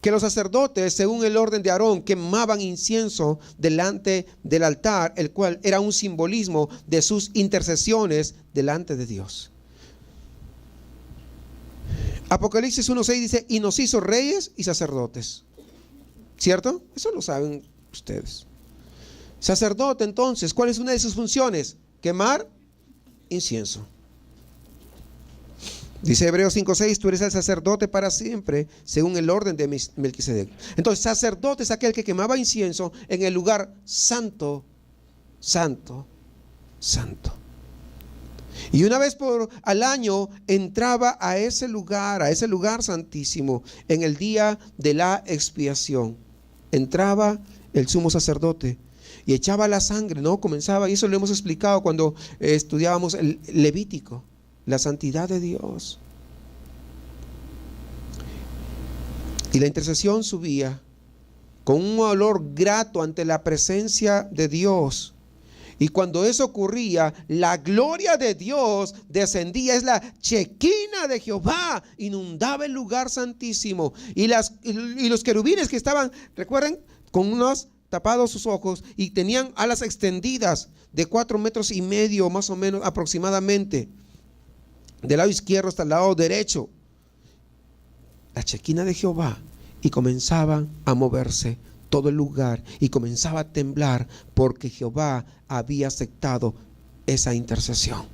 que los sacerdotes, según el orden de Aarón, quemaban incienso delante del altar, el cual era un simbolismo de sus intercesiones delante de Dios. Apocalipsis 1:6 dice, y nos hizo reyes y sacerdotes. ¿Cierto? Eso lo saben ustedes. Sacerdote, entonces, ¿cuál es una de sus funciones? Quemar incienso. Dice Hebreos 5:6, tú eres el sacerdote para siempre, según el orden de Melquisedec. Entonces, sacerdote es aquel que quemaba incienso en el lugar santo, santo, santo. Y una vez al año entraba a ese lugar santísimo, en el día de la expiación. Entraba el sumo sacerdote y echaba la sangre, ¿no? Comenzaba, y eso lo hemos explicado cuando estudiábamos el Levítico, la santidad de Dios. Y la intercesión subía con un olor grato ante la presencia de Dios. Y cuando eso ocurría, la gloria de Dios descendía, es la chequina de Jehová, inundaba el lugar santísimo. Y los querubines que estaban, recuerden, con unos tapados sus ojos y tenían alas extendidas de 4,5 metros, más o menos aproximadamente, del lado izquierdo hasta el lado derecho. La chequina de Jehová, y comenzaban a moverse todo el lugar y comenzaba a temblar porque Jehová había aceptado esa intercesión.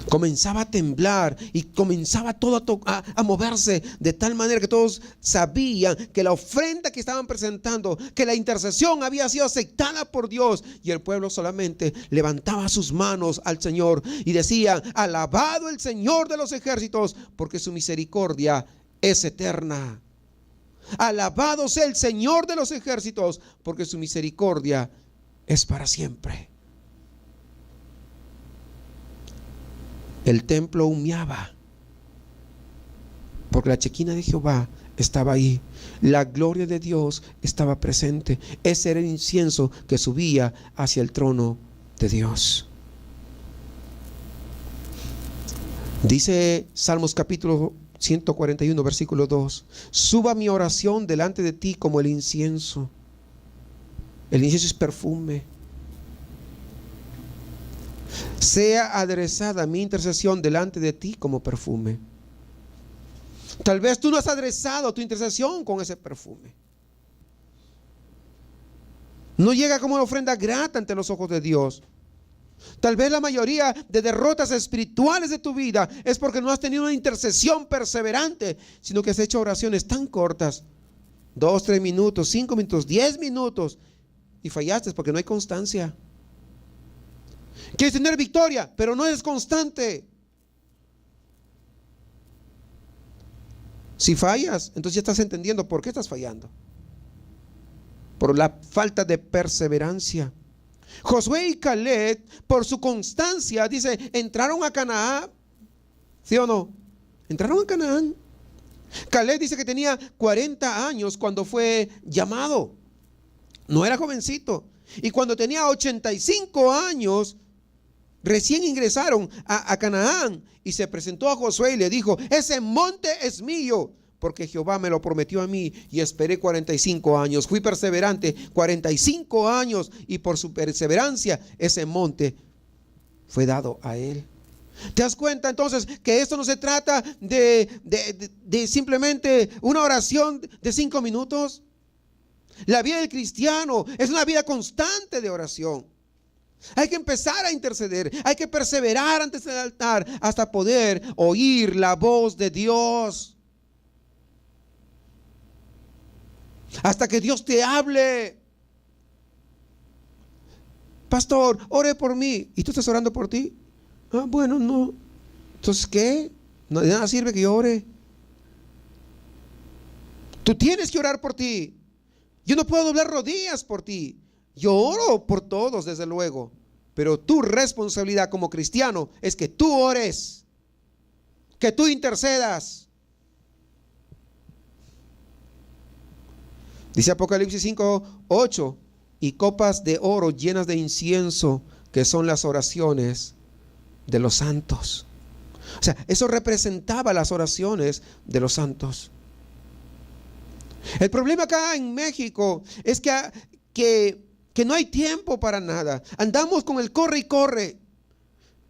Comenzaba a temblar y comenzaba todo a moverse de tal manera que todos sabían que la ofrenda que estaban presentando, que la intercesión había sido aceptada por Dios, y el pueblo solamente levantaba sus manos al Señor y decía: alabado el Señor de los ejércitos, porque su misericordia es eterna. Alabado sea el Señor de los ejércitos, porque su misericordia es para siempre. El templo humeaba porque la chequina de Jehová estaba ahí. La gloria de Dios estaba presente. Ese era el incienso que subía hacia el trono de Dios. Dice Salmos capítulo 141, versículo 2: suba mi oración delante de ti como el incienso. El incienso es perfume. Sea aderezada mi intercesión delante de ti como perfume. Tal vez tú no has aderezado tu intercesión con ese perfume. No llega como una ofrenda grata ante los ojos de Dios. Tal vez la mayoría de derrotas espirituales de tu vida es porque no has tenido una intercesión perseverante, sino que has hecho oraciones tan cortas, 2, 3 minutos, 5 minutos, 10 minutos, y fallaste porque no hay constancia. Quieres tener victoria, pero no eres constante. Si fallas, entonces ya estás entendiendo por qué estás fallando. Por la falta de perseverancia. Josué y Caleb, por su constancia, dice, entraron a Canaán. ¿Sí o no? Entraron a Canaán. Caleb dice que tenía 40 años cuando fue llamado. No era jovencito. Y cuando tenía 85 años, recién ingresaron a Canaán, y se presentó a Josué y le dijo: ese monte es mío, porque Jehová me lo prometió a mí, y esperé 45 años. Fui perseverante 45 años, y por su perseverancia ese monte fue dado a él. ¿Te das cuenta entonces que esto no se trata de simplemente una oración de 5 minutos? La vida del cristiano es una vida constante de oración. Hay que empezar a interceder, hay que perseverar antes del altar hasta poder oír la voz de Dios. Hasta que Dios te hable. Pastor, ore por mí. ¿Y tú estás orando por ti? Ah, bueno, no. Entonces, ¿qué? No, de nada sirve que yo ore. Tú tienes que orar por ti. Yo no puedo doblar rodillas por ti. Yo oro por todos, desde luego, pero tu responsabilidad como cristiano es que tú ores, que tú intercedas. Dice Apocalipsis 5:8: y copas de oro llenas de incienso, que son las oraciones de los santos. O sea, eso representaba las oraciones de los santos. El problema acá en México es que no hay tiempo para nada. Andamos con el corre y corre.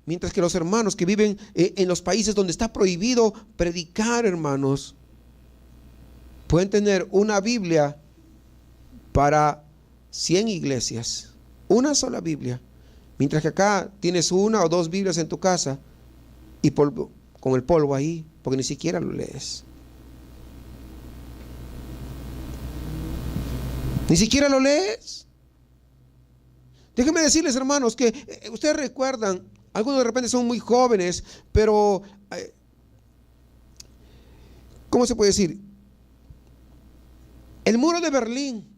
Mientras que los hermanos que viven en los países donde está prohibido predicar, hermanos, pueden tener una Biblia para 100 iglesias. Una sola Biblia. Mientras que acá tienes 1 o 2 Biblias en tu casa y polvo, con el polvo ahí, porque ni siquiera lo lees. Ni siquiera lo lees. Déjenme decirles, hermanos, que ustedes recuerdan, algunos de repente son muy jóvenes, pero ¿cómo se puede decir? El muro de Berlín.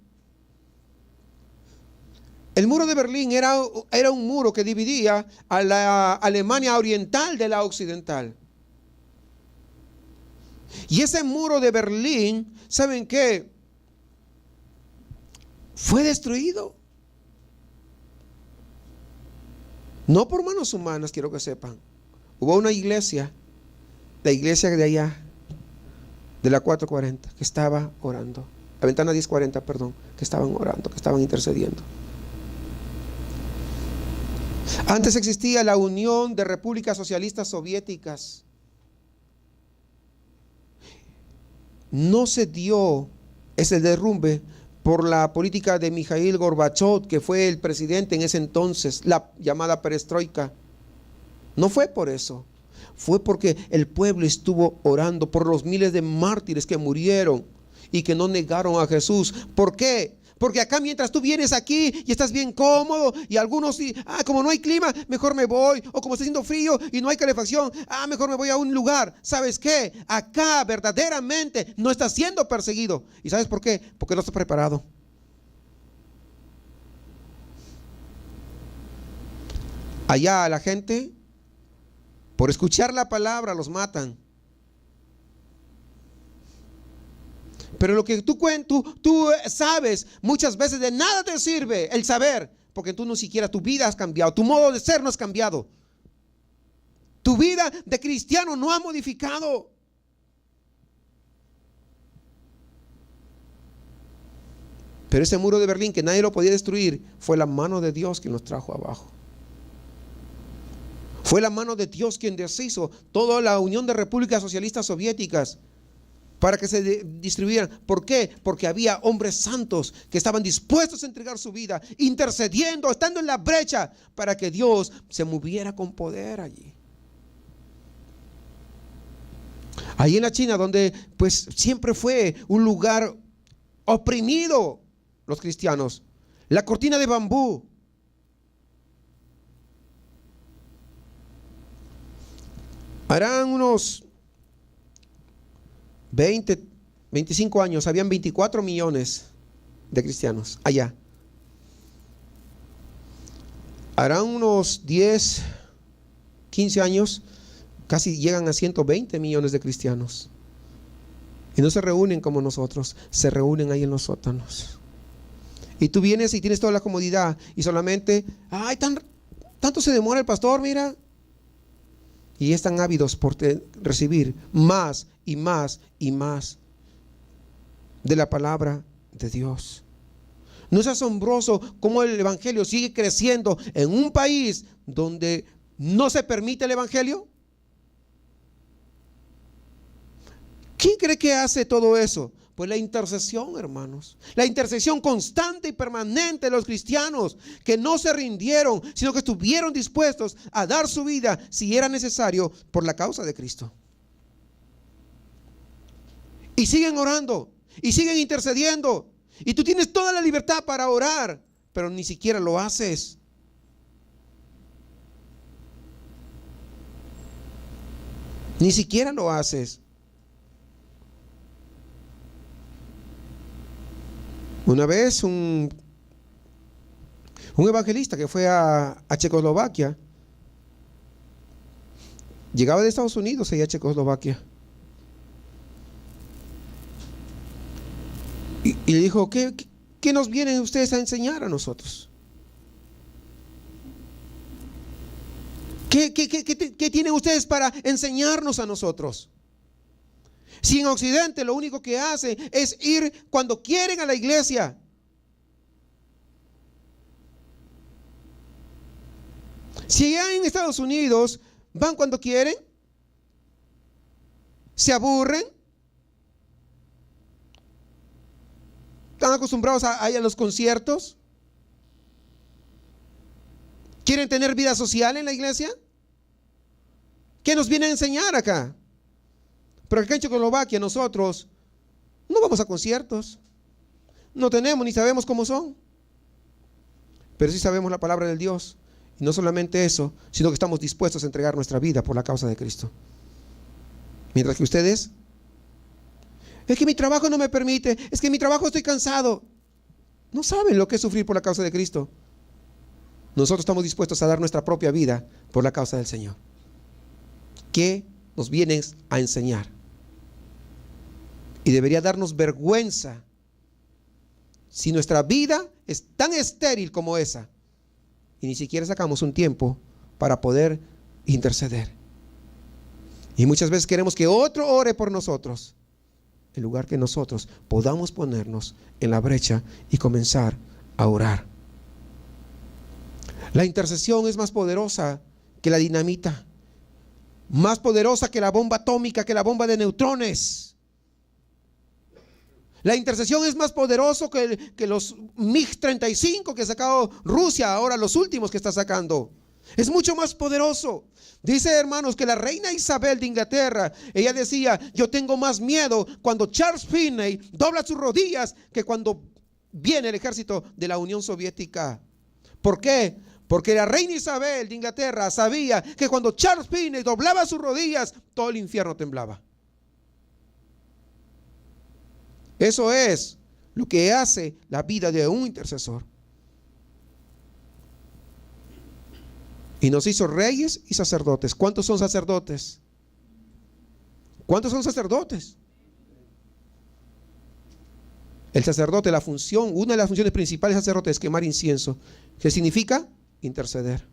El muro de Berlín era un muro que dividía a la Alemania oriental de la occidental. Y ese muro de Berlín, ¿saben qué? Fue destruido. No por manos humanas, quiero que sepan. Hubo una iglesia, la iglesia de allá, de la 440, que estaba orando. La ventana 1040, perdón, que estaban orando, que estaban intercediendo. Antes existía la Unión de Repúblicas Socialistas Soviéticas. No se dio ese derrumbe por la política de Mikhail Gorbachev, que fue el presidente en ese entonces, la llamada perestroika. No fue por eso. Fue porque el pueblo estuvo orando por los miles de mártires que murieron y que no negaron a Jesús. ¿Por qué? Porque acá, mientras tú vienes aquí y estás bien cómodo, y algunos, como no hay clima, mejor me voy, o como está haciendo frío y no hay calefacción, mejor me voy a un lugar. ¿Sabes qué? Acá verdaderamente no estás siendo perseguido. ¿Y sabes por qué? Porque no estás preparado. Allá a la gente, por escuchar la palabra, los matan. Pero lo que tú sabes, muchas veces de nada te sirve el saber, porque tú no siquiera tu vida has cambiado, tu modo de ser no has cambiado. Tu vida de cristiano no ha modificado. Pero ese muro de Berlín que nadie lo podía destruir, fue la mano de Dios quien nos trajo abajo. Fue la mano de Dios quien deshizo toda la Unión de Repúblicas Socialistas Soviéticas para que se distribuyeran. ¿Por qué? Porque había hombres santos que estaban dispuestos a entregar su vida, intercediendo, estando en la brecha para que Dios se moviera con poder allí. Ahí en la China, donde pues siempre fue un lugar oprimido los cristianos, la cortina de bambú. Harán unos 25 años, habían 24 millones de cristianos allá. Harán unos 10, 15 años, casi llegan a 120 millones de cristianos. Y no se reúnen como nosotros, se reúnen ahí en los sótanos. Y tú vienes y tienes toda la comodidad y solamente, tanto se demora el pastor, mira. Y están ávidos por recibir más y más y más de la palabra de Dios. ¿No es asombroso cómo el evangelio sigue creciendo en un país donde no se permite el evangelio? ¿Quién cree que hace todo eso? Pues la intercesión, hermanos. La intercesión constante y permanente de los cristianos que no se rindieron, sino que estuvieron dispuestos a dar su vida si era necesario por la causa de Cristo. Y siguen orando y siguen intercediendo. Y tú tienes toda la libertad para orar, pero ni siquiera lo haces. Ni siquiera lo haces. Una vez un evangelista que fue a Checoslovaquia, llegaba de Estados Unidos allá a Checoslovaquia, y le dijo, ¿qué nos vienen ustedes a enseñar a nosotros? ¿Qué tienen ustedes para enseñarnos a nosotros? Si en Occidente lo único que hacen es ir cuando quieren a la iglesia. Si ya en Estados Unidos van cuando quieren, se aburren, están acostumbrados a ir a los conciertos, quieren tener vida social en la iglesia, ¿Qué nos viene a enseñar acá? Pero acá en Checoslovaquia nosotros no vamos a conciertos. No tenemos ni sabemos cómo son. Pero sí sabemos la palabra del Dios. Y no solamente eso, sino que estamos dispuestos a entregar nuestra vida por la causa de Cristo. Mientras que ustedes, es que mi trabajo no me permite, es que en mi trabajo estoy cansado. No saben lo que es sufrir por la causa de Cristo. Nosotros estamos dispuestos a dar nuestra propia vida por la causa del Señor. ¿Qué nos vienen a enseñar? Y debería darnos vergüenza si nuestra vida es tan estéril como esa y ni siquiera sacamos un tiempo para poder interceder. Y muchas veces queremos que otro ore por nosotros, en lugar que nosotros podamos ponernos en la brecha y comenzar a orar. La intercesión es más poderosa que la dinamita, más poderosa que la bomba atómica, que la bomba de neutrones. La intercesión es más poderoso que los MiG-35 que ha sacado Rusia, ahora los últimos que está sacando. Es mucho más poderoso. Dice, hermanos, que la reina Isabel de Inglaterra, ella decía, yo tengo más miedo cuando Charles Finney dobla sus rodillas que cuando viene el ejército de la Unión Soviética. ¿Por qué? Porque la reina Isabel de Inglaterra sabía que cuando Charles Finney doblaba sus rodillas, todo el infierno temblaba. Eso es lo que hace la vida de un intercesor. Y nos hizo reyes y sacerdotes. ¿Cuántos son sacerdotes? ¿Cuántos son sacerdotes? El sacerdote, la función, una de las funciones principales del sacerdote es quemar incienso. ¿Qué significa? Interceder.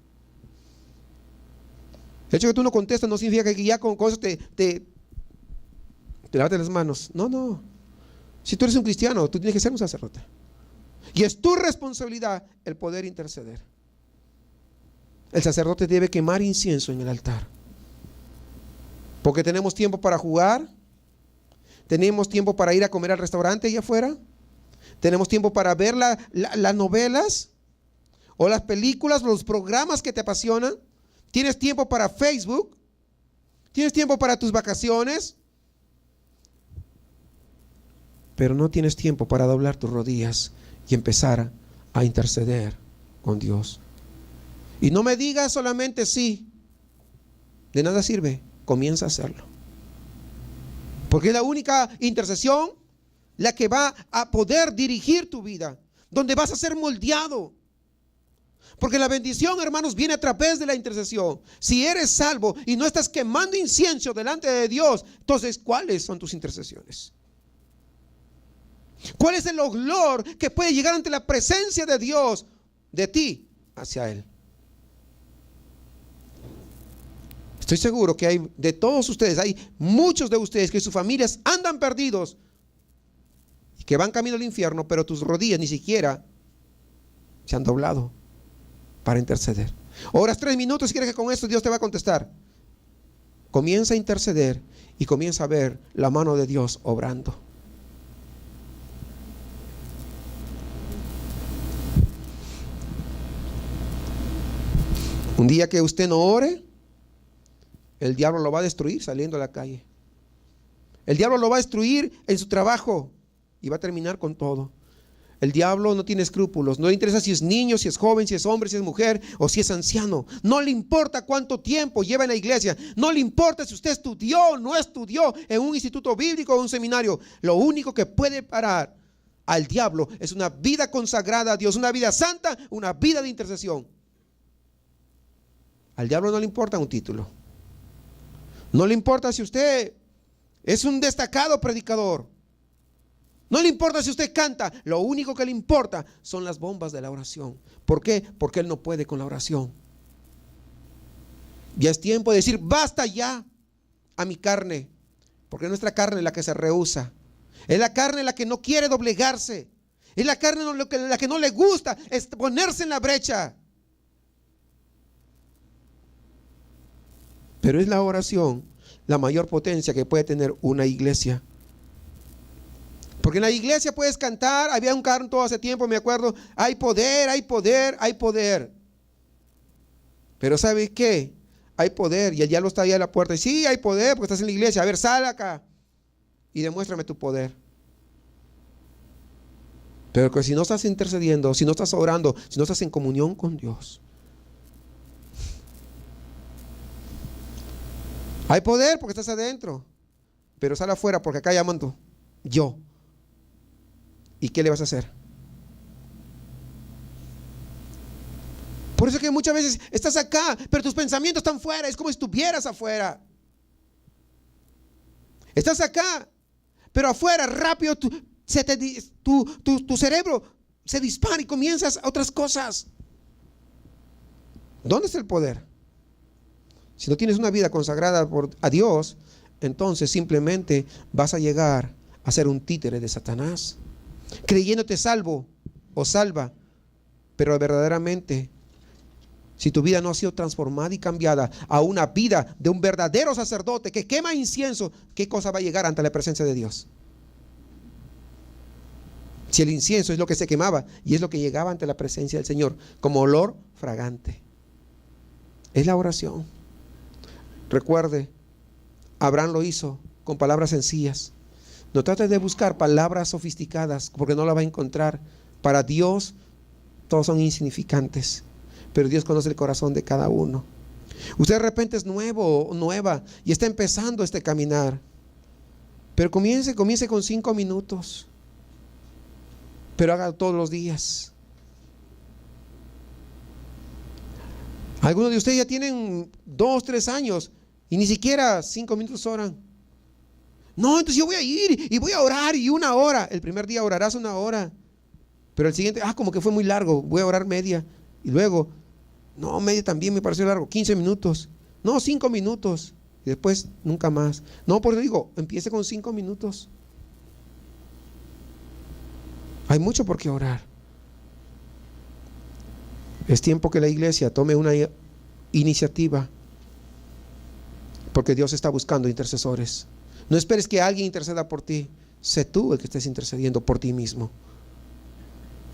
El hecho de que tú no contestas no significa que ya con cosas te lavaste las manos. No, no. Si tú eres un cristiano, tú tienes que ser un sacerdote. Y es tu responsabilidad el poder interceder. El sacerdote debe quemar incienso en el altar. Porque tenemos tiempo para jugar. Tenemos tiempo para ir a comer al restaurante allá afuera. Tenemos tiempo para ver las novelas o las películas, los programas que te apasionan. Tienes tiempo para Facebook. Tienes tiempo para tus vacaciones. Pero no tienes tiempo para doblar tus rodillas y empezar a interceder con Dios. Y no me digas solamente sí. De nada sirve. Comienza a hacerlo. Porque es la única intercesión la que va a poder dirigir tu vida. Donde vas a ser moldeado. Porque la bendición, hermanos, viene a través de la intercesión. Si eres salvo y no estás quemando incienso delante de Dios, entonces, ¿cuáles son tus intercesiones? ¿Cuál es el olor que puede llegar ante la presencia de Dios de ti hacia Él? Estoy seguro que hay de todos ustedes, hay muchos de ustedes que sus familias andan perdidos y que van camino al infierno, pero tus rodillas ni siquiera se han doblado para interceder. Oras 3 minutos y quieres que con esto Dios te va a contestar. Comienza a interceder y comienza a ver la mano de Dios obrando. Un día que usted no ore, el diablo lo va a destruir saliendo a la calle. El diablo lo va a destruir en su trabajo y va a terminar con todo. El diablo no tiene escrúpulos, no le interesa si es niño, si es joven, si es hombre, si es mujer o si es anciano. No le importa cuánto tiempo lleva en la iglesia, no le importa si usted estudió o no estudió en un instituto bíblico o un seminario. Lo único que puede parar al diablo es una vida consagrada a Dios, una vida santa, una vida de intercesión. Al diablo no le importa un título. No le importa si usted es un destacado predicador. No le importa si usted canta. Lo único que le importa son las bombas de la oración. ¿Por qué? Porque él no puede con la oración. Ya es tiempo de decir basta ya a mi carne. Porque es nuestra carne la que se rehúsa. Es la carne la que no quiere doblegarse. Es la carne la que no le gusta es ponerse en la brecha. Pero es la oración la mayor potencia que puede tener una iglesia. Porque en la iglesia puedes cantar, había un canto hace tiempo, me acuerdo, hay poder, hay poder, hay poder. Pero ¿sabe qué? hay poder, y el diablo está ahí a la puerta, y sí, hay poder porque estás en la iglesia. A ver, sal acá y demuéstrame tu poder. Pero que si no estás intercediendo, si no estás orando, si no estás en comunión con Dios, hay poder porque estás adentro, pero sal afuera porque acá llaman tú, yo. ¿Y qué le vas a hacer? Por eso es que muchas veces estás acá, pero tus pensamientos están fuera. Es como si estuvieras afuera. Estás acá, pero afuera rápido tu cerebro se dispara y comienzas a otras cosas. ¿Dónde está el poder? Si no tienes una vida consagrada a Dios, entonces simplemente vas a llegar a ser un títere de Satanás, creyéndote salvo o salva, pero verdaderamente, si tu vida no ha sido transformada y cambiada a una vida de un verdadero sacerdote que quema incienso, ¿qué cosa va a llegar ante la presencia de Dios? Si el incienso es lo que se quemaba y es lo que llegaba ante la presencia del Señor como olor fragante, es la oración. Recuerde, Abraham lo hizo con palabras sencillas. No trates de buscar palabras sofisticadas porque no las va a encontrar. Para Dios todos son insignificantes, pero Dios conoce el corazón de cada uno. Usted de repente es nuevo o nueva y está empezando este caminar, pero comience con 5 minutos, pero haga todos los días. Algunos de ustedes ya tienen 2, 3 años y ni siquiera 5 minutos oran. No, entonces yo voy a ir y voy a orar y 1 hora. El primer día orarás 1 hora, pero el siguiente, como que fue muy largo, voy a orar media. Y luego, no, media también me pareció largo, 15 minutos. No, 5 minutos. Y después, nunca más. No, por eso digo, empiece con 5 minutos. Hay mucho por qué orar. Es tiempo que la iglesia tome una iniciativa, porque Dios está buscando intercesores. No esperes que alguien interceda por ti. Sé tú el que estés intercediendo por ti mismo.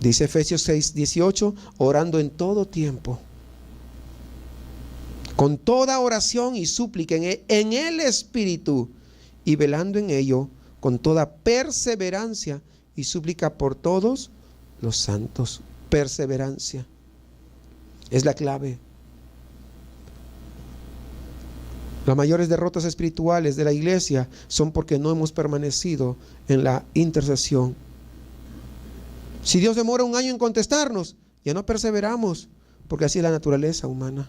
Dice Efesios 6:18, orando en todo tiempo, con toda oración y súplica en el Espíritu, y velando en ello con toda perseverancia y súplica por todos los santos. Perseverancia es la clave. Las mayores derrotas espirituales de la iglesia son porque no hemos permanecido en la intercesión. Si Dios demora 1 año en contestarnos, ya no perseveramos, porque así es la naturaleza humana.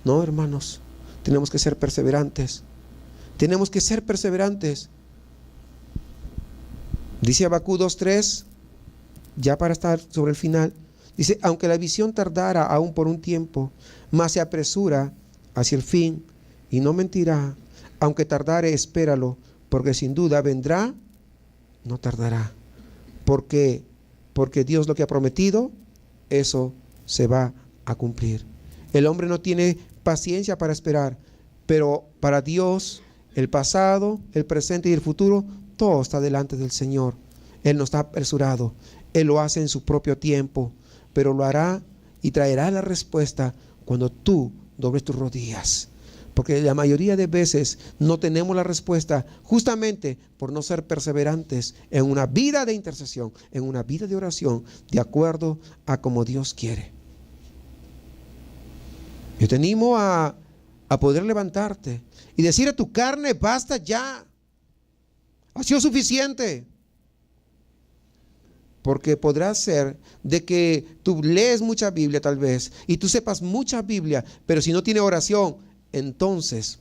No, hermanos, tenemos que ser perseverantes. Tenemos que ser perseverantes. Dice Habacuc 2:3, ya para estar sobre el final, dice: aunque la visión tardara aún por un tiempo, mas se apresura hacia el fin y no mentirá. Aunque tardare, espéralo, porque sin duda vendrá, no tardará. Porque Dios lo que ha prometido, eso se va a cumplir. El hombre no tiene paciencia para esperar, pero para Dios el pasado, el presente y el futuro, todo está delante del Señor. Él no está apresurado, Él lo hace en su propio tiempo, pero lo hará y traerá la respuesta cuando tú dobles tus rodillas. Porque la mayoría de veces no tenemos la respuesta justamente por no ser perseverantes en una vida de intercesión, en una vida de oración, de acuerdo a como Dios quiere. Yo te animo a poder levantarte y decir a tu carne: basta ya, ha sido suficiente. Porque podrá ser de que tú lees mucha Biblia tal vez, y tú sepas mucha Biblia, pero si no tiene oración, entonces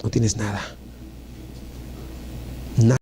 no tienes nada.